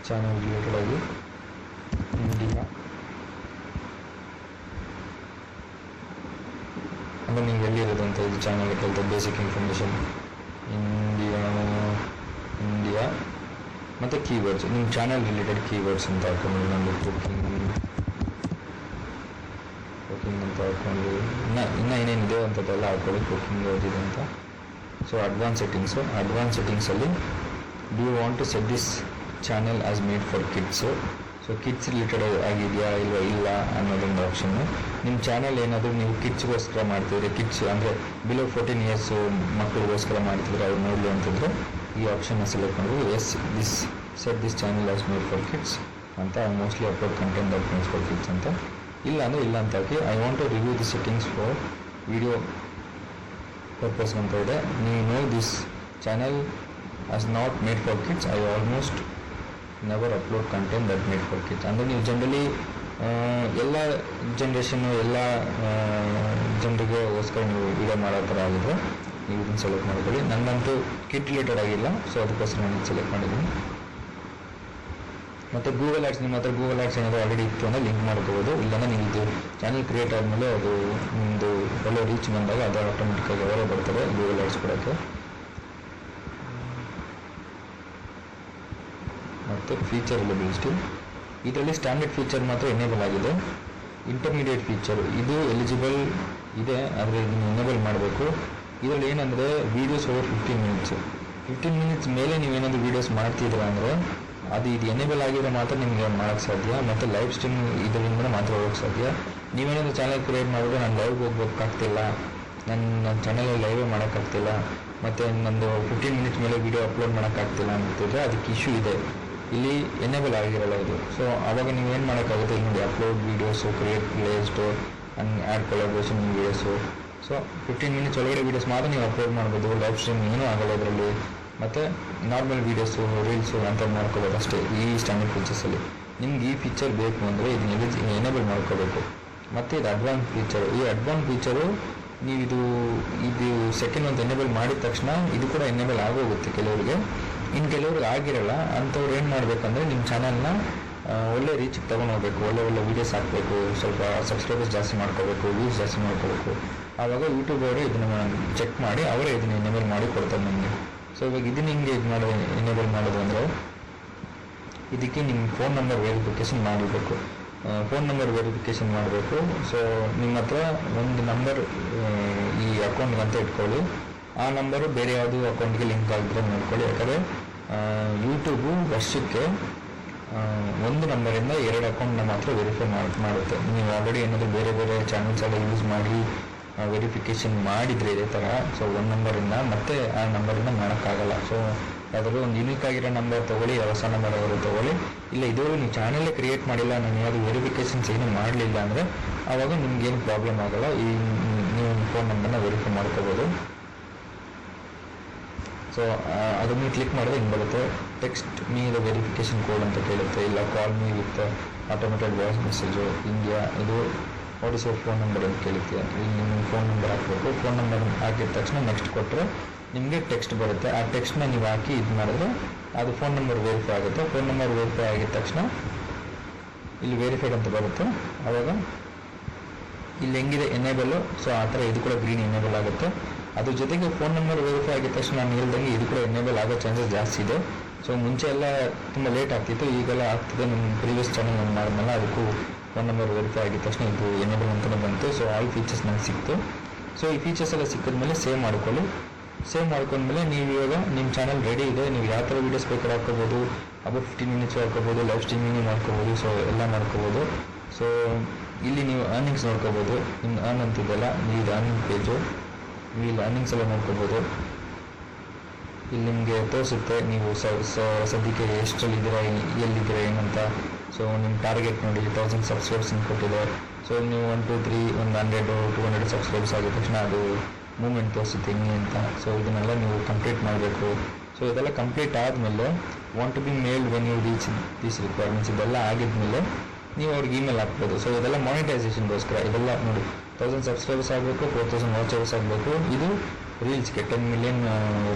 ಚಾನಲ್ ರಿಲೇಟೆಡ್ ಆಗಿ. ಇಂಡಿಯಾ ಅಂದರೆ ನೀವು ಎಲ್ಲಿರೋದು ಅಂತ ಇದು ಚಾನಲ್ ಕೇಳ್ತಾ ಬೇಸಿಕ್ ಇನ್ಫಾರ್ಮೇಷನ್. ಇಂಡಿಯಾ ಮತ್ತು ಕೀವರ್ಡ್ಸ್, ನಿಮ್ಮ ಚಾನಲ್ ರಿಲೇಟೆಡ್ ಕೀವರ್ಡ್ಸ್ ಅಂತ ಹಾಕೊಂಡು ನಮಗೆ ಕುಕಿಂಗ್ ಅಂತ ಹಾಕೊಂಡು ಇನ್ನೂ ಏನೇನಿದೆ ಅಂಥದ್ದೆಲ್ಲ ಹಾಕೊಳ್ಳಿ. ಕುಕಿಂಗ್ ಓದಿದೆ ಅಂತ. ಸೊ ಅಡ್ವಾನ್ಸ್ ಸೆಟ್ಟಿಂಗ್ಸಲ್ಲಿ do you want to set this channel as made for kids. So kids related ಆಗಿದೆಯಾ ಇಲ್ಲ ಅನ್ನೋದೊಂದು ಆಪ್ಷನ್ನು. ನಿಮ್ಮ ಚಾನಲ್ ಏನಾದರೂ ನೀವು ಕಿಡ್ಸ್ಗೋಸ್ಕರ ಮಾಡ್ತಿದ್ರೆ, ಕಿಡ್ಸ್ ಅಂದರೆ ಬಿಲೋ 14 years ಮಕ್ಕಳಿಗೋಸ್ಕರ ಮಾಡ್ತಿದ್ರೆ, ಅವ್ರು ನೋಡಲಿ ಅಂತಿದ್ರೆ ಈ ಆಪ್ಷನ್ನ ಸೆಲೆಕ್ಟ್ ಮಾಡಿದ್ರೆ set this channel as made for kids ಅಂತ. Mostly upload content that made for kids ಅಂತ. ಇಲ್ಲ ಅಂದರೆ ಇಲ್ಲ ಅಂತ ಹಾಕಿ. I want to review the settings for video purpose ಅಂತ ಇದೆ. ನೀವು no this channel as not made for kids, I almost never upload content that made for kids. ಅಂದರೆ ನೀವು ಜನರಲಿ ಎಲ್ಲ ಜನ್ರೇಷನ್ನು ಎಲ್ಲ ಜನರಿಗೋಸ್ಕರ ನೀವು ವಿಡಿಯೋ ಮಾಡೋ ಥರ ಆಗಿದ್ರೆ ನೀವು ಇದನ್ನು ಸೆಲೆಕ್ಟ್ ಮಾಡ್ಕೊಳ್ಳಿ. ನನಗಂತೂ ಕಿಡ್ ರಿಲೇಟೆಡ್ ಆಗಿಲ್ಲ, ಸೊ ಅದಕ್ಕೋಸ್ಕರ ನಾನು ಸೆಲೆಕ್ಟ್ ಮಾಡಿದ್ದೀನಿ. ಮತ್ತು ಗೂಗಲ್ ಆ್ಯಡ್ಸ್, ನಿಮ್ಮ ಹತ್ರ ಗೂಗಲ್ ಆ್ಯಡ್ಸ್ ಏನಾದರೂ ಆಲ್ರೆಡಿ ಇತ್ತು ಅಂದರೆ ಲಿಂಕ್ ಮಾಡ್ಕೋಬೋದು. ಇಲ್ಲಾಂದರೆ ನೀವು ಇದು ಚಾನಲ್ ಕ್ರಿಯೇಟ್ ಆದಮೇಲೆ ಅದು ನಿಮ್ಮದು ಒಳ್ಳೆ ರೀಚ್ ಬಂದಾಗ ಅದು ಆಟೋಮೆಟಿಕ್ಕಾಗಿ ಅವರೇ ಬರ್ತದೆ ಗೂಗಲ್ ಆ್ಯಡ್ಸ್ ಕೊಡೋಕ್ಕೆ. ಮತ್ತು ಫೀಚರ್ ಎಲಿಜಿಬಿಲಿಟಿ, ಇದರಲ್ಲಿ ಸ್ಟ್ಯಾಂಡರ್ಡ್ ಫೀಚರ್ ಮಾತ್ರ ಎನೇಬಲ್ ಆಗಿದೆ. ಇಂಟರ್ಮೀಡಿಯೇಟ್ ಫೀಚರು ಇದು ಎಲಿಜಿಬಲ್ ಇದೆ, ಆದರೆ ಇದನ್ನು ಎನೇಬಲ್ ಮಾಡಬೇಕು. ಇದರಲ್ಲಿ ಏನಂದರೆ ವೀಡಿಯೋಸ್ ಓವರ್ 15 ಮಿನಿಟ್ಸ್ ಮೇಲೆ ನೀವೇನಾದರೂ ವೀಡಿಯೋಸ್ ಮಾಡ್ತಿದ್ದೀರಾ ಅಂದರೆ ಅದು ಇದು ಎನೇಬಲ್ ಆಗಿದ್ರೆ ಮಾತ್ರ ನಿಮಗೆ ಮಾಡೋಕ್ಕೆ ಸಾಧ್ಯ. ಮತ್ತು ಲೈವ್ ಸ್ಟ್ರೀಮ್ ಇದರಿಂದ ಮಾತ್ರ ಹೋಗೋಕ್ಕೆ ಸಾಧ್ಯ. ನೀವೇನಾದರೂ ಚಾನಲ್ ಕ್ರಿಯೇಟ್ ಮಾಡಿದ್ರೆ ನಾನು ಲೈವ್ಗೆ ಹೋಗ್ಬೇಕಾಗ್ತಿಲ್ಲ, ನನ್ನ ಚಾನಲಲ್ಲಿ ಲೈವೇ ಮಾಡೋಕ್ಕಾಗ್ತಿಲ್ಲ, ಮತ್ತು ನಂದು 15 ಮಿನಿಟ್ಸ್ ಮೇಲೆ ವೀಡಿಯೋ ಅಪ್ಲೋಡ್ ಮಾಡೋಕ್ಕಾಗ್ತಿಲ್ಲ ಅಂತಿದ್ರೆ ಅದಕ್ಕೆ ಇಶ್ಯೂ ಇದೆ. ಇಲ್ಲಿ ಎನೇಬಲ್ ಆಗಿರಲ್ಲ ಇದು. ಸೊ ಆವಾಗ ನೀವೇನು ಮಾಡೋಕ್ಕಾಗುತ್ತೆ, ಇಲ್ಲಿ ನೋಡಿ upload videos, create playlist and add collaboration videos. So 15 minutes ಒಳಗಡೆ ವೀಡಿಯೋಸ್ ಮಾತ್ರ ನೀವು ಅಪ್ಲೋಡ್ ಮಾಡ್ಬೋದು. ಲೈವ್ ಸ್ಟ್ರೀಮ್ ಏನೂ ಆಗೋಲ್ಲ ಇದರಲ್ಲಿ. ಮತ್ತು ನಾರ್ಮಲ್ ವೀಡಿಯೋಸು, ರೀಲ್ಸು ಅಂತ ಮಾಡ್ಕೋಬೋದು ಅಷ್ಟೇ ಈ ಸ್ಟ್ಯಾಂಡರ್ಡ್ ಫೀಚರ್ಸಲ್ಲಿ. ನಿಮ್ಗೆ ಈ ಫೀಚರ್ ಬೇಕು ಅಂದರೆ ಇದನ್ನ ಎನೇಬಲ್ ಮಾಡ್ಕೋಬೇಕು. ಮತ್ತು ಇದು ಅಡ್ವಾನ್ಸ್ ಫೀಚರು. ಈ ಅಡ್ವಾನ್ಸ್ ಫೀಚರು ನೀವು ಇದು ಸೆಕೆಂಡ್ ಒಂದು ಎನೇಬಲ್ ಮಾಡಿದ ತಕ್ಷಣ ಇದು ಕೂಡ ಎನೇಬಲ್ ಆಗೋಗುತ್ತೆ ಕೆಲವರಿಗೆ. ಇನ್ನು ಕೆಲವ್ರಿಗೆ ಆಗಿರಲ್ಲ. ಅಂಥವ್ರು ಏನು ಮಾಡಬೇಕಂದ್ರೆ ನಿಮ್ಮ ಚಾನಲ್ನ ಒಳ್ಳೆ ರೀಚಿಗೆ ತೊಗೊಂಡು ಹೋಗಬೇಕು, ಒಳ್ಳೆ ವೀಡಿಯೋಸ್ ಹಾಕಬೇಕು, ಸ್ವಲ್ಪ ಸಬ್ಸ್ಕ್ರೈಬರ್ಸ್ ಜಾಸ್ತಿ ಮಾಡ್ಕೋಬೇಕು, ವ್ಯೂಸ್ ಜಾಸ್ತಿ ಮಾಡ್ಕೋಬೇಕು. ಆವಾಗ ಯೂಟ್ಯೂಬ್ ಅವರು ಇದನ್ನು ಚೆಕ್ ಮಾಡಿ ಅವರೇ ಇದನ್ನು ಎನೇಬಲ್ ಮಾಡಿ ಕೊಡ್ತಾರೆ ನಮಗೆ. ಸೊ ಇವಾಗ ಇದನ್ನ ಹಿಂಗೆ ಎನೇಬಲ್ ಮಾಡೋದು ಅಂದರೆ ಇದಕ್ಕೆ ನಿಮ್ಮ ಫೋನ್ ನಂಬರ್ ವೆರಿಫಿಕೇಷನ್ ಮಾಡಬೇಕು. ಫೋನ್ ನಂಬರ್ ವೆರಿಫಿಕೇಷನ್ ಮಾಡಬೇಕು. ಸೊ ನಿಮ್ಮ ಹತ್ರ ಒಂದು ನಂಬರ್ ಈ ಅಕೌಂಟ್ಗೆ ಅಂತ ಇಟ್ಕೊಳ್ಳಿ. ಆ ನಂಬರು ಬೇರೆ ಯಾವುದೂ ಅಕೌಂಟ್ಗೆ ಲಿಂಕ್ ಆಗಿದ್ರೆ ನೋಡ್ಕೊಳ್ಳಿ. ಯಾಕಂದರೆ ಯೂಟ್ಯೂಬು ವರ್ಷಕ್ಕೆ ಒಂದು ನಂಬರಿಂದ 2 ಅಕೌಂಟ್ನ ಮಾತ್ರ ವೆರಿಫೈ ಮಾಡುತ್ತೆ. ನೀವು ಆಲ್ರೆಡಿ ಏನಾದರೂ ಬೇರೆ ಚಾನಲ್ಸ್ ಎಲ್ಲ ಯೂಸ್ ಮಾಡಿ ವೆರಿಫಿಕೇಷನ್ ಮಾಡಿದರೆ ಇದೇ ಥರ, ಸೊ ಒಂದು ನಂಬರಿಂದ ಮತ್ತೆ ಆ ನಂಬರಿಂದ ಮಾಡೋಕ್ಕಾಗಲ್ಲ. ಸೊ ಯಾವ್ದಾದ್ರು ಒಂದು ಯೂನಿಕ್ ಆಗಿರೋ ನಂಬರ್ ತೊಗೊಳ್ಳಿ, ಹೊಸ ನಂಬರ್ ಅವರು ತೊಗೊಳ್ಳಿ. ಇಲ್ಲ ಇದುವರೆಗೂ ನೀವು ಚಾನಲ್ಲೇ ಕ್ರಿಯೇಟ್ ಮಾಡಿಲ್ಲ, ನಾನು ಯಾವುದು ವೆರಿಫಿಕೇಷನ್ಸ್ ಏನು ಮಾಡಲಿಲ್ಲ ಅಂದರೆ ಆವಾಗ ನಿಮ್ಗೇನು ಪ್ರಾಬ್ಲಮ್ ಆಗೋಲ್ಲ. ಈ ನೀವು ಫೋನ್ ನಂಬರ್ನ ವೆರಿಫೈ ಮಾಡ್ಕೋಬೋದು. ಸೊ ಅದನ್ನು ಕ್ಲಿಕ್ ಮಾಡಿದ್ರೆ ಹಿಂಗೆ ಬರುತ್ತೆ, text me the verification code ಅಂತ ಕೇಳುತ್ತೆ, ಇಲ್ಲ call me with automated voice message India, ಇದು what is your phone number ಅಂತ ಕೇಳುತ್ತೆ. ಇಲ್ಲಿ ನಿಮ್ಮ ಫೋನ್ ನಂಬರ್ ಹಾಕಬೇಕು. ಫೋನ್ ನಂಬರ್ ಹಾಕಿದ ತಕ್ಷಣ ನೆಕ್ಸ್ಟ್ ಕೊಟ್ಟರೆ ನಿಮಗೆ ಟೆಕ್ಸ್ಟ್ ಬರುತ್ತೆ. ಆ ಟೆಕ್ಸ್ಟ್ನ ನೀವು ಹಾಕಿ ಇದು ಮಾಡಿದ್ರೆ ಅದು ಫೋನ್ ನಂಬರ್ ವೆರಿಫೈ ಆಗುತ್ತೆ. ಫೋನ್ ನಂಬರ್ ವೆರಿಫೈ ಆಗಿದ ತಕ್ಷಣ ಇಲ್ಲಿ ವೆರಿಫೈಡ್ ಅಂತ ಬರುತ್ತೆ. ಆವಾಗ ಇಲ್ಲಿ ಹೆಂಗಿದೆ ಎನೇಬಲ್ಲು, ಸೊ ಆ ಥರ ಇದು ಕೂಡ ಗ್ರೀನ್ ಎನೇಬಲ್ ಆಗುತ್ತೆ. ಅದ್ರ ಜೊತೆಗೆ ಫೋನ್ ನಂಬರ್ ವೆರಿಫೈ ಆಗಿದ ತಕ್ಷಣ ನಾನು ಹೇಳ್ದಂಗೆ ಇದು ಕೂಡ ಎನೇಬಲ್ ಆಗೋ ಚಾನ್ಸಸ್ ಜಾಸ್ತಿ ಇದೆ. ಸೊ ಮುಂಚೆ ಎಲ್ಲ ತುಂಬ ಲೇಟ್ ಆಗ್ತಿತ್ತು, ಈಗೆಲ್ಲ ಆಗ್ತಿದೆ. ನಮ್ಮ ಪ್ರೀವಿಯಸ್ ಚಾನಲ್ ನಾನು ಮಾಡಿದ್ಮೇಲೆ ಅದಕ್ಕೂ ಫೋನ್ ನಂಬರ್ ವೆರಿಫೈ ಆಗಿದ ತಕ್ಷಣ ಇದು ಎನೇಬಲ್ ಅಂತಲೇ ಬಂತು. ಸೊ ಆಲ್ ಫೀಚರ್ಸ್ ನನಗೆ ಸಿಕ್ತು. ಸೊ ಈ ಫೀಚರ್ಸ್ ಎಲ್ಲ ಸಿಕ್ಕಿದ್ಮೇಲೆ ಸೇವ್ ಮಾಡ್ಕೊಳ್ಳಿ. ಸೇವ್ ಮಾಡ್ಕೊಂಡ್ಮೇಲೆ ನೀವು ಇವಾಗ ನಿಮ್ಮ ಚಾನಲ್ ರೆಡಿ ಇದೆ. ನೀವು ಯಾವ ಥರ ವೀಡಿಯೋಸ್ ಬೇಕಾದ್ರೆ ಹಾಕ್ಕೋಬೋದು, ಅಬೌಟ್ 15 ಮಿನಿಟ್ಸ್ ಹಾಕ್ಕೋಬೋದು, ಲೈವ್ ಸ್ಟ್ರೀಮಿಂಗ್ ಮಾಡ್ಕೋಬೋದು. ಸೊ ಎಲ್ಲ ಮಾಡ್ಕೋಬೋದು. ಸೊ ಇಲ್ಲಿ ನೀವು ಅರ್ನಿಂಗ್ಸ್ ನೋಡ್ಕೋಬೋದು. ನಿಮ್ಮ ಅರ್ನ್ ಅಂತಿದ್ದಲ್ಲ, ಇದು ಅರ್ನಿಂಗ್ ಪೇಜು, ನೀವು ಇಲ್ಲಿ ಅರ್ನಿಂಗ್ಸ್ ಎಲ್ಲ ನೋಡ್ಕೋಬೋದು. ಇಲ್ಲಿ ನಿಮಗೆ ತೋರಿಸುತ್ತೆ ನೀವು ಸದ್ಯಕ್ಕೆ ಎಷ್ಟರಲ್ಲಿದ್ದೀರಾ, ಎಲ್ಲಿದ್ದೀರಾ ಏನಂತ. ಸೊ ನಿಮ್ಮ ಟಾರ್ಗೆಟ್ ನೋಡಿ 1000 ಸಬ್ಸ್ಕ್ರೈಬರ್ಸ್ ಕೊಟ್ಟಿದೆ. ಸೊ ನೀವು 1 2 3 ಒಂದು 100 200 ಸಬ್ಸ್ಕ್ರೈಬರ್ಸ್ ಆಗಿದ ತಕ್ಷಣ ಅದು ಮೂಮೆಂಟ್ ತೋರಿಸುತ್ತೆ ಹಿಂಗೆ ಅಂತ. ಸೊ ಇದನ್ನೆಲ್ಲ ನೀವು ಕಂಪ್ಲೀಟ್ ಮಾಡಬೇಕು. ಸೊ ಇದೆಲ್ಲ ಕಂಪ್ಲೀಟ್ ಆದಮೇಲೆ want to be mailed when you reach these requirements ಇದೆಲ್ಲ ಆಗಿದ್ಮೇಲೆ ನೀವು ಅವ್ರಿಗೆ ಇಮೇಲ್ ಹಾಕ್ಬೋದು. ಸೊ ಇದೆಲ್ಲ ಮಾನಿಟೈಸೇಷನ್ಗೋಸ್ಕರ. ಇದೆಲ್ಲ ನೋಡಿ 1000 ಸಬ್ಸ್ಕ್ರೈಬರ್ಸ್ ಆಗಬೇಕು, 4000 ವಾಚ್ ಅವರ್ಸ್ ಆಗಬೇಕು. ಇದು ರೀಲ್ಸ್ಗೆ 10 ಮಿಲಿಯನ್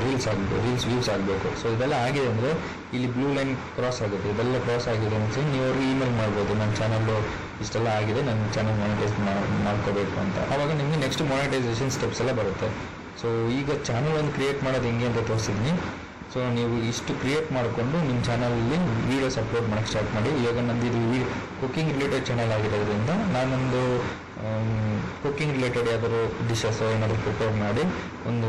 ರೀಲ್ಸ್ ಆಗಬೇಕು, ರೀಲ್ಸ್ ವ್ಯೂಸ್ ಆಗಬೇಕು. ಸೊ ಇದೆಲ್ಲ ಆಗಿದೆ ಅಂದರೆ ಇಲ್ಲಿ ಬ್ಲೂ ಲೈನ್ ಕ್ರಾಸ್ ಆಗುತ್ತೆ. ಇದೆಲ್ಲ ಕ್ರಾಸ್ ಆಗಿದೆ ಅಂತ ನೀವು ಅವ್ರಿಗೆ ಇಮೇಲ್ ಮಾಡ್ಬೋದು, ನನ್ನ ಚಾನಲ್ಲು ಇಷ್ಟೆಲ್ಲ ಆಗಿದೆ, ನನ್ನ ಚಾನಲ್ ಮಾನಿಟೈಸ್ ಮಾಡ್ಕೋಬೇಕು ಅಂತ. ಆವಾಗ ನಿಮಗೆ ನೆಕ್ಸ್ಟ್ ಮಾನಿಟೈಸೇಷನ್ ಸ್ಟೆಪ್ಸ್ ಎಲ್ಲ ಬರುತ್ತೆ. ಸೊ ಈಗ ಚಾನಲ್ ಒಂದು ಕ್ರಿಯೇಟ್ ಮಾಡೋದು ಹೆಂಗೆ ಅಂತ ತೋರಿಸಿದ್ದೀನಿ. ಸೊ ನೀವು ಇಷ್ಟು ಕ್ರಿಯೇಟ್ ಮಾಡಿಕೊಂಡು ನಿಮ್ಮ ಚಾನಲಲ್ಲಿ ವೀಡಿಯೋಸ್ ಅಪ್ಲೋಡ್ ಮಾಡೋಕ್ಕೆ ಸ್ಟಾರ್ಟ್ ಮಾಡಿ. ಇವಾಗ ನಂದು ಇದು ಕುಕ್ಕಿಂಗ್ ರಿಲೇಟೆಡ್ ಚಾನಲ್ ಆಗಿರೋದ್ರಿಂದ ನಾನೊಂದು ಕುಕ್ಕಿಂಗ್ ರಿಲೇಟೆಡ್ ಯಾವ್ದಾದ್ರು ಡಿಶಸ್ ಏನಾದರೂ ಪ್ರಿಪೇರ್ ಮಾಡಿ ಒಂದು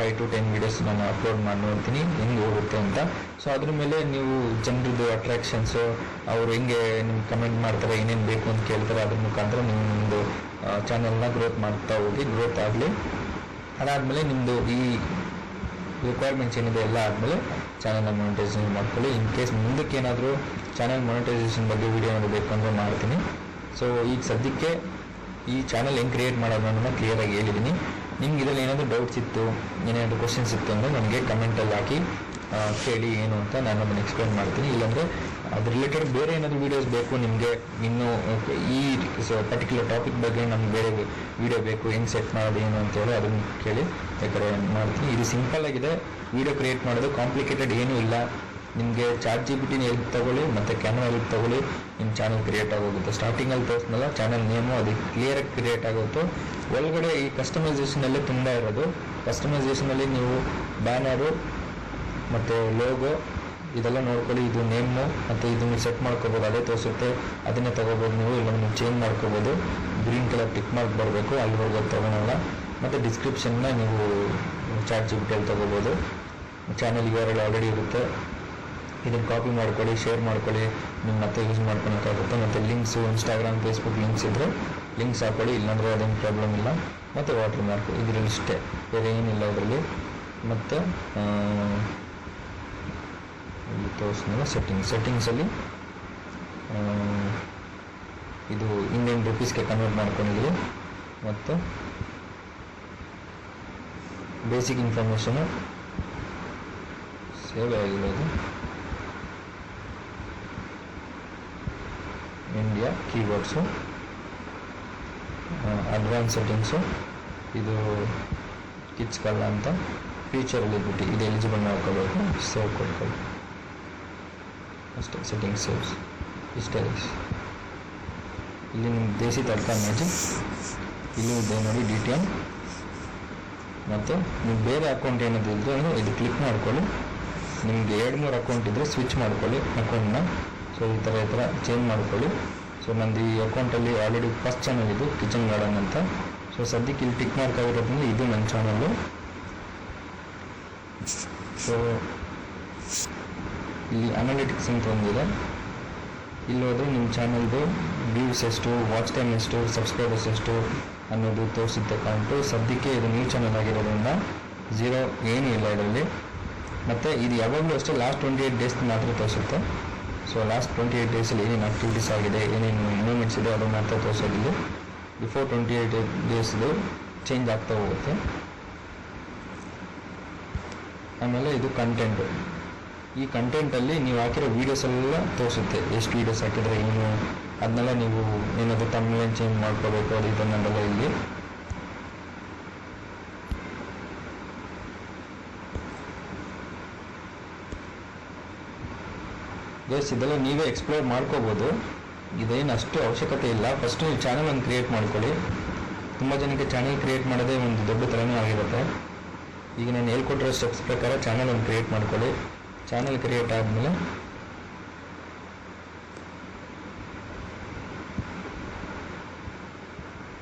5 to 10 ವೀಡಿಯೋಸ್ ನಾನು ಅಪ್ಲೋಡ್ ಮಾಡಿ ನೋಡ್ತೀನಿ ಹೆಂಗೆ ಹೋಗುತ್ತೆ ಅಂತ. ಸೊ ಅದ್ರ ಮೇಲೆ ನೀವು ಜನರದ್ದು ಅಟ್ರಾಕ್ಷನ್ಸು, ಅವರು ಹೆಂಗೆ ನಿಮ್ಗೆ ಕಮೆಂಟ್ ಮಾಡ್ತಾರೆ, ಏನೇನು ಬೇಕು ಅಂತ ಕೇಳ್ತಾರೆ, ಅದ್ರ ಮುಖಾಂತರ ನಿಮ್ಮದು ಚಾನಲ್ನ ಗ್ರೋತ್ ಮಾಡ್ತಾ ಹೋಗಿ. ಗ್ರೋತ್ ಆಗಲಿ, ಅದಾದಮೇಲೆ ನಿಮ್ಮದು ಈ ರಿಕ್ವೈರ್ಮೆಂಟ್ಸ್ ಏನಿದೆ ಎಲ್ಲ ಆದಮೇಲೆ ಚಾನಲ್ನ ಮಾನಿಟೈಸೇಷನ್ ಮಾಡ್ಕೊಳ್ಳಿ. ಇನ್ ಕೇಸ್ ಮುಂದಕ್ಕೆ ಏನಾದರೂ ಚಾನಲ್ ಮಾನಿಟೈಸೇಷನ್ ಬಗ್ಗೆ ವೀಡಿಯೋ ಏನಾದರೂ ಬೇಕಂದ್ರೆ ಮಾಡ್ತೀನಿ. ಸೊ ಈಗ ಸದ್ಯಕ್ಕೆ ಈ ಚಾನಲ್ ಹೆಂಗೆ ಕ್ರಿಯೇಟ್ ಮಾಡೋದು ಅನ್ನೋದನ್ನ ಕ್ಲಿಯರಾಗಿ ಹೇಳಿದ್ದೀನಿ. ನಿಮ್ಗೆ ಇದರಲ್ಲಿ ಏನಾದರೂ ಡೌಟ್ಸ್ ಇತ್ತು, ಏನಾದರೂ ಕ್ವಶನ್ಸ್ ಇತ್ತು ಅಂದರೆ ನನಗೆ ಕಮೆಂಟಲ್ಲಿ ಹಾಕಿ ಕೇಳಿ ಏನು ಅಂತ ನಾನು ಅದನ್ನು ಎಕ್ಸ್ಪ್ಲೇನ್ ಮಾಡ್ತೀನಿ. ಇಲ್ಲಾಂದರೆ ಅದ್ರ ರಿಲೇಟೆಡ್ ಬೇರೆ ಏನಾದರೂ ವೀಡಿಯೋಸ್ ಬೇಕು ನಿಮಗೆ, ಇನ್ನೂ ಈ ಪರ್ಟಿಕ್ಯುಲರ್ ಟಾಪಿಕ್ ಬಗ್ಗೆ ನಮ್ಗೆ ಬೇರೆ ವೀಡಿಯೋ ಬೇಕು, ಹೆಂಗೆ ಸೆಟ್ ಮಾಡೋದು ಏನು ಅಂತೇಳಿ ಅದನ್ನು ಕೇಳಿ ಬೇಕಾದ್ರೆ ಮಾಡ್ತೀನಿ. ಇದು ಸಿಂಪಲ್ ಆಗಿದೆ ವೀಡಿಯೋ ಕ್ರಿಯೇಟ್ ಮಾಡೋದು, ಕಾಂಪ್ಲಿಕೇಟೆಡ್ ಏನೂ ಇಲ್ಲ. ನಿಮಗೆ ChatGPT ಹೆಲ್ಪ್ ತೊಗೊಳ್ಳಿ ಮತ್ತು ಕ್ಯಾಮ್ರಾ ಹೆಲ್ಪ್ ತೊಗೊಳ್ಳಿ, ನಿಮ್ಮ ಚಾನಲ್ ಕ್ರಿಯೇಟ್ ಆಗೋಗುತ್ತೆ. ಸ್ಟಾರ್ಟಿಂಗಲ್ಲಿ ತೋರಿಸ್ನಲ್ಲ ಚಾನಲ್ ನೇಮು ಅದಕ್ಕೆ ಕ್ಲಿಯರಾಗಿ ಕ್ರಿಯೇಟ್ ಆಗುತ್ತೆ. ಒಳಗಡೆ ಈ ಕಸ್ಟಮೈಸೇಷನಲ್ಲೇ ತುಂಬ ಇರೋದು. ಕಸ್ಟಮೈಸೇಷನಲ್ಲಿ ನೀವು ಬ್ಯಾನರು ಮತ್ತು ಲೋಗೋ ಇದೆಲ್ಲ ನೋಡ್ಕೊಳ್ಳಿ. ಇದು ನೇಮು ಮತ್ತು ಇದನ್ನು ಸೆಟ್ ಮಾಡ್ಕೋಬೋದು, ಅದೇ ತೋರಿಸುತ್ತೆ, ಅದನ್ನೇ ತೊಗೋಬೋದು ನೀವು. ಇಲ್ಲ ನೀವು ಚೇಂಜ್ ಮಾಡ್ಕೋಬೋದು. ಗ್ರೀನ್ ಕಲರ್ ಟಿಕ್ ಮಾರ್ಕ್ ಬರಬೇಕು, ಅಲ್ಲಿವರೆಗೂ ತೊಗೊಳಲ್ಲ. ಮತ್ತು ಡಿಸ್ಕ್ರಿಪ್ಷನ್ನ ನೀವು ChatGPT ತೊಗೋಬೋದು. ಚಾನಲ್ URL ಆಲ್ರೆಡಿ ಇರುತ್ತೆ, ಇದನ್ನು ಕಾಪಿ ಮಾಡ್ಕೊಳ್ಳಿ, ಶೇರ್ ಮಾಡ್ಕೊಳ್ಳಿ, ನೀವು ಮತ್ತೆ ಯೂಸ್ ಮಾಡ್ಕೊಳಕ್ಕಾಗುತ್ತೆ. ಮತ್ತು ಲಿಂಕ್ಸು ಇನ್ಸ್ಟಾಗ್ರಾಮ್ ಫೇಸ್ಬುಕ್ ಲಿಂಕ್ಸ್ ಇದ್ದರೆ ಲಿಂಕ್ಸ್ ಹಾಕೊಳ್ಳಿ, ಇಲ್ಲಾಂದರೆ ಅದೇನು ಪ್ರಾಬ್ಲಮ್ ಇಲ್ಲ. ಮತ್ತು ವಾಟರ್ ಮಾರ್ಕ್ ಇದರಲ್ಲಿ ಇಷ್ಟೇ, ಬೇರೆ ಏನಿಲ್ಲ ಇದರಲ್ಲಿ. ಮತ್ತು ಇಲ್ಲಿ ತೋರಿಸಿದ ಸೆಟ್ಟಿಂಗ್ಸಲ್ಲಿ ಇದು ಇಂಡಿಯನ್ ರುಪೀಸ್ಗೆ ಕನ್ವರ್ಟ್ ಮಾಡ್ಕೊಂಡಿದ್ದೀವಿ. ಮತ್ತು ಬೇಸಿಕ್ ಇನ್ಫಾರ್ಮೇಷನು ಸೇವ್ ಆಗಿರೋದು, ಇಂಡಿಯಾ ಕೀಬೋರ್ಡ್ಸು, ಅಡ್ವಾನ್ಸ್ ಸೆಟ್ಟಿಂಗ್ಸು, ಇದು ಕಿಡ್ಸ್ ಕಲ್ಲ ಅಂತ ಫ್ಯೂಚರಲ್ಲಿ ಬಿಟ್ಟು ಇದು ಎಲಿಜಿಬಲ್ ಮಾಡ್ಕೋಬೇಕು. ಸೇವ್ ಕೊಡ್ಕೊಳ್ಳಿ ಅಷ್ಟೇ, ಸೆಟ್ಟಿಂಗ್ಸ್ ಸೇವ್ಸ್. ಇಷ್ಟೇ ಗೈಸ್. ಇಲ್ಲಿ ನಿಮ್ಗೆ ದೇಸಿ ತಡ್ಕ ಮ್ಯಾಜಿಕ್, ಇಲ್ಲಿ ಇದೆ ನೋಡಿ DTM. ಮತ್ತು ನೀವು ಬೇರೆ ಅಕೌಂಟ್ ಏನಾದರೂ ಇದ್ದರೆ ಇದು ಕ್ಲಿಕ್ ಮಾಡ್ಕೊಳ್ಳಿ. ನಿಮಗೆ 2-3 ಅಕೌಂಟ್ ಇದ್ದರೆ ಸ್ವಿಚ್ ಮಾಡ್ಕೊಳ್ಳಿ ಅಕೌಂಟ್ನ. ಸೊ ಈ ಥರ ಚೇಂಜ್ ಮಾಡ್ಕೊಳ್ಳಿ. ಸೊ ನಂದು ಈ ಅಕೌಂಟಲ್ಲಿ ಆಲ್ರೆಡಿ ಫಸ್ಟ್ ಚಾನಲ್ ಇದು ಕಿಚನ್ ಗಾರ್ಡನ್ ಅಂತ. ಸೊ ಸದ್ಯಕ್ಕೆ ಇಲ್ಲಿ ಟಿಕ್ ಮಾರ್ಕ್ ಆಗಿರೋದ್ರಿಂದ ಇದು ನನ್ನ ಚಾನಲ್ಲು. ಸೊ ಇಲ್ಲಿ ಅನಾಲಿಟಿಕ್ಸ್ ಅಂತ ಒಂದಿದೆ. ಇಲ್ಲಿ ಹೋದರೆ ನಿಮ್ಮ ಚಾನಲ್ದು ವ್ಯೂಸ್ ಎಷ್ಟು, ವಾಚ್ ಟೈಮ್ ಎಷ್ಟು, ಸಬ್ಸ್ಕ್ರೈಬರ್ಸ್ ಎಷ್ಟು ಅನ್ನೋದು ತೋರಿಸುತ್ತೆ ಕೌಂಟು. ಸದ್ಯಕ್ಕೆ ಇದು ನ್ಯೂ ಚಾನಲ್ ಆಗಿರೋದ್ರಿಂದ 0 ಏನೂ ಇಲ್ಲ ಇದರಲ್ಲಿ. ಮತ್ತು ಇದು ಯಾವಾಗಲೂ ಅಷ್ಟೇ ಲಾಸ್ಟ್ 28 ಡೇಸ್ ಮಾತ್ರ ತೋರಿಸುತ್ತೆ. ಸೊ ಲಾಸ್ಟ್ 28 ಡೇಸಲ್ಲಿ ಏನೇನು ಆಕ್ಟಿವಿಟೀಸ್ ಆಗಿದೆ, ಏನೇನು ಮೂಮೆಂಟ್ಸ್ ಇದೆ ಅದು ಮಾತ್ರ ತೋರಿಸೋದಿಲ್ಲ. ಬಿಫೋರ್ 28 ಡೇಸ್ದು ಚೇಂಜ್ ಆಗ್ತಾ ಹೋಗುತ್ತೆ. ಆಮೇಲೆ ಇದು ಕಂಟೆಂಟು. ಈ ಕಂಟೆಂಟಲ್ಲಿ ನೀವು ಹಾಕಿರೋ ವೀಡಿಯೋಸ್ ಎಲ್ಲ ತೋರಿಸುತ್ತೆ, ಎಷ್ಟು ವೀಡಿಯೋಸ್ ಹಾಕಿದರೆ ಏನು, ಅದನ್ನೆಲ್ಲ ನೀವು ಏನಾದರೂ ತಮ್ಮಲ್ಲಿ ಚೇಂಜ್ ಮಾಡ್ಕೋಬೇಕು ಅದು ಇದನ್ನೆಲ್ಲ ಇಲ್ಲಿ. ಗೈಸ್ ಇದೆಲ್ಲ ನೀವೇ ಎಕ್ಸ್ಪ್ಲೋರ್ ಮಾಡ್ಕೋಬೋದು, ಇದೇನು ಅಷ್ಟು ಅವಶ್ಯಕತೆ ಇಲ್ಲ. ಫಸ್ಟ್ ನೀವು ಚಾನಲ್ ಒಂದು ಕ್ರಿಯೇಟ್ ಮಾಡ್ಕೊಳ್ಳಿ. ತುಂಬ ಜನಕ್ಕೆ ಚಾನಲ್ ಕ್ರಿಯೇಟ್ ಮಾಡೋದೇ ಒಂದು ದೊಡ್ಡ ತಲೆನೂ ಆಗಿರುತ್ತೆ. ಈಗ ನಾನು ಹೇಳ್ಕೊಟ್ಟಿರೋ ಸ್ಟೆಪ್ಸ್ ಪ್ರಕಾರ ಚಾನಲ್ ಒಂದು ಕ್ರಿಯೇಟ್ ಮಾಡ್ಕೊಳ್ಳಿ. ಚಾನಲ್ ಕ್ರಿಯೇಟ್ ಆದಮೇಲೆ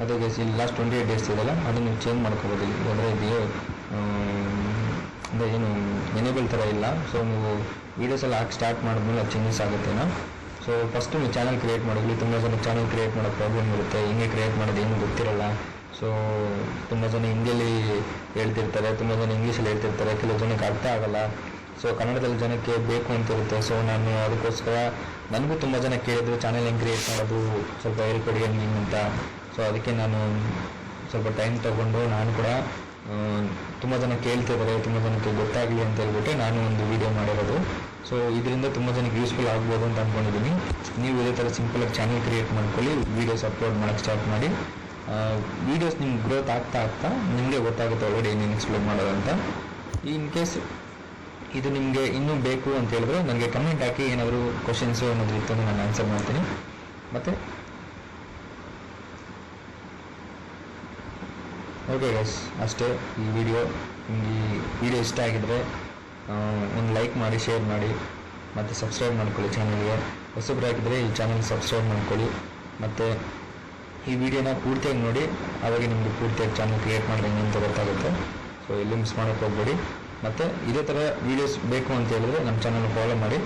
ಅದೇ ಗೈಸ್ ಇಲ್ಲಿ ಲಾಸ್ಟ್ 28 ಡೇಸ್ ಇದೆಯಲ್ಲ ಅದನ್ನು ನೀವು ಚೇಂಜ್ ಮಾಡ್ಕೋಬೋದು. ಅಂದರೆ ಇದು ಅಂದರೆ ಏನು ಎನೇಬಲ್ ಥರ ಇಲ್ಲ. ಸೊ ನೀವು ವೀಡಿಯೋಸ್ ಎಲ್ಲ ಹಾಕಿ ಸ್ಟಾರ್ಟ್ ಮಾಡಿದ್ಮೇಲೆ ಅದು ಚೇಂಜಸ್ ಆಗುತ್ತೇನೋ. ಸೊ ಫಸ್ಟು ನೀವು ಚಾನಲ್ ಕ್ರಿಯೇಟ್ ಮಾಡಿದ್ವಿ. ತುಂಬ ಜನ ಚಾನಲ್ ಕ್ರಿಯೇಟ್ ಮಾಡೋ ಪ್ರಾಬ್ಲಮ್ ಇರುತ್ತೆ, ಹಿಂಗೆ ಕ್ರಿಯೇಟ್ ಮಾಡೋದು ಏನು ಗೊತ್ತಿರಲ್ಲ. ಸೊ ತುಂಬ ಜನ ಹಿಂದಿಯಲ್ಲಿ ಹೇಳ್ತಿರ್ತಾರೆ, ತುಂಬ ಜನ ಇಂಗ್ಲೀಷಲ್ಲಿ ಹೇಳ್ತಿರ್ತಾರೆ, ಕೆಲವು ಜನಕ್ಕೆ ಅರ್ಥ ಆಗೋಲ್ಲ. ಸೊ ಕನ್ನಡದಲ್ಲಿ ಜನಕ್ಕೆ ಬೇಕು ಅಂತ ಇರುತ್ತೆ. ಸೊ ನಾನು ಅದಕ್ಕೋಸ್ಕರ ನನಗೂ ತುಂಬ ಜನ ಕೇಳಿದ್ರು ಚಾನಲ್ ಹೆಂಗೆ ಕ್ರಿಯೇಟ್ ಮಾಡೋದು ಸ್ವಲ್ಪ ಹೇಳ್ಕೊಡಿ ಹೆಂಗೆ ಅಂತ. ಸೊ ಅದಕ್ಕೆ ನಾನು ಸ್ವಲ್ಪ ಟೈಮ್ ತೊಗೊಂಡು ನಾನು ಕೂಡ ತುಂಬ ಜನ ಕೇಳ್ತಿದ್ದಾರೆ, ತುಂಬ ಜನಕ್ಕೆ ಗೊತ್ತಾಗಲಿ ಅಂತ ಹೇಳ್ಬಿಟ್ಟು ನಾನು ಒಂದು ವೀಡಿಯೋ ಮಾಡಿರೋದು. ಸೊ ಇದರಿಂದ ತುಂಬ ಜನಕ್ಕೆ ಯೂಸ್ಫುಲ್ ಆಗ್ಬೋದು ಅಂತ ಅಂದ್ಕೊಂಡಿದ್ದೀನಿ. ನೀವು ಇದೇ ಥರ ಸಿಂಪಲಾಗಿ ಚಾನಲ್ ಕ್ರಿಯೇಟ್ ಮಾಡ್ಕೊಳ್ಳಿ, ವೀಡಿಯೋಸ್ ಅಪ್ಲೋಡ್ ಮಾಡೋಕ್ಕೆ ಸ್ಟಾರ್ಟ್ ಮಾಡಿ. ವೀಡಿಯೋಸ್ ನಿಮ್ಗೆ ಗ್ರೋತ್ ಆಗ್ತಾ ನಿಮಗೆ ಗೊತ್ತಾಗುತ್ತೆ ಆಲ್ರೆಡಿ ಏನೇನು ಎಕ್ಸ್ಪ್ಲೋರ್ ಮಾಡೋದಂತ. ಇನ್ ಕೇಸ್ ಇದು ನಿಮಗೆ ಇನ್ನೂ ಬೇಕು ಅಂತ ಹೇಳಿದ್ರೆ ನನಗೆ ಕಮೆಂಟ್ ಹಾಕಿ, ಏನಾದರೂ ಕ್ವಶನ್ಸು ಏನಾದರೂ ಇತ್ತು ಅಂದರೆ ನಾನು ಆನ್ಸರ್ ಮಾಡ್ತೀನಿ. ಮತ್ತು ಓಕೆ ಗೈಸ್ ಅಷ್ಟೇ. ಈ ವಿಡಿಯೋ ನಿಮಗೆ ವಿಡಿಯೋ ಇಷ್ಟ ಆಗಿದ್ರೆ ಒಂದು ಲೈಕ್ ಮಾಡಿ, ಶೇರ್ ಮಾಡಿ, ಮತ್ತು ಸಬ್ಸ್ಕ್ರೈಬ್ ಮಾಡ್ಕೊಳ್ಳಿ ಚಾನಲ್ಗೆ. ಹೊಸಬ್ರಾಗಿದ್ದರೆ ಈ ಚಾನಲ್ ಸಬ್ಸ್ಕ್ರೈಬ್ ಮಾಡ್ಕೊಳ್ಳಿ. ಮತ್ತು ಈ ವಿಡಿಯೋನ ಪೂರ್ತಿಯಾಗಿ ನೋಡಿ, ಆವಾಗ ನಿಮಗೆ ಪೂರ್ತಿಯಾಗಿ ಚಾನಲ್ ಕ್ರಿಯೇಟ್ ಮಾಡಿದ್ರೆ ಹೆಂಗೆ ಅಂತ ಗೊತ್ತಾಗುತ್ತೆ. ಸೊ ಎಲ್ಲೂ ಮಿಸ್ ಮಾಡೋಕ್ಕೆ ಹೋಗ್ಬೇಡಿ. ಮತ್ತು ಇದೇ ಥರ ವೀಡಿಯೋಸ್ ಬೇಕು ಅಂತ ಹೇಳಿದ್ರೆ ನಮ್ಮ ಚಾನಲ್ ಫಾಲೋ ಮಾಡಿ.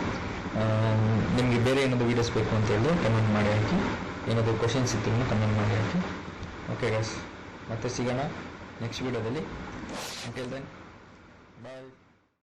ನಿಮಗೆ ಬೇರೆ ಏನಾದರೂ ವೀಡಿಯೋಸ್ ಬೇಕು ಅಂತ ಹೇಳಿದ್ರೆ ಕಮೆಂಟ್ ಮಾಡಿ ಹಾಕಿ. ಏನಾದರೂ ಕ್ವಶನ್ಸ್ ಇತ್ತು ಕಮೆಂಟ್ ಮಾಡಿ ಹಾಕಿ. ಓಕೆ ಗೈಸ್, ಮತ್ತೆ ಸಿಗೋಣ ನೆಕ್ಸ್ಟ್ ವೀಡಿಯೋದಲ್ಲಿ. ಅಂಟಿಲ್ ದೆನ್ ಬಾಯ್.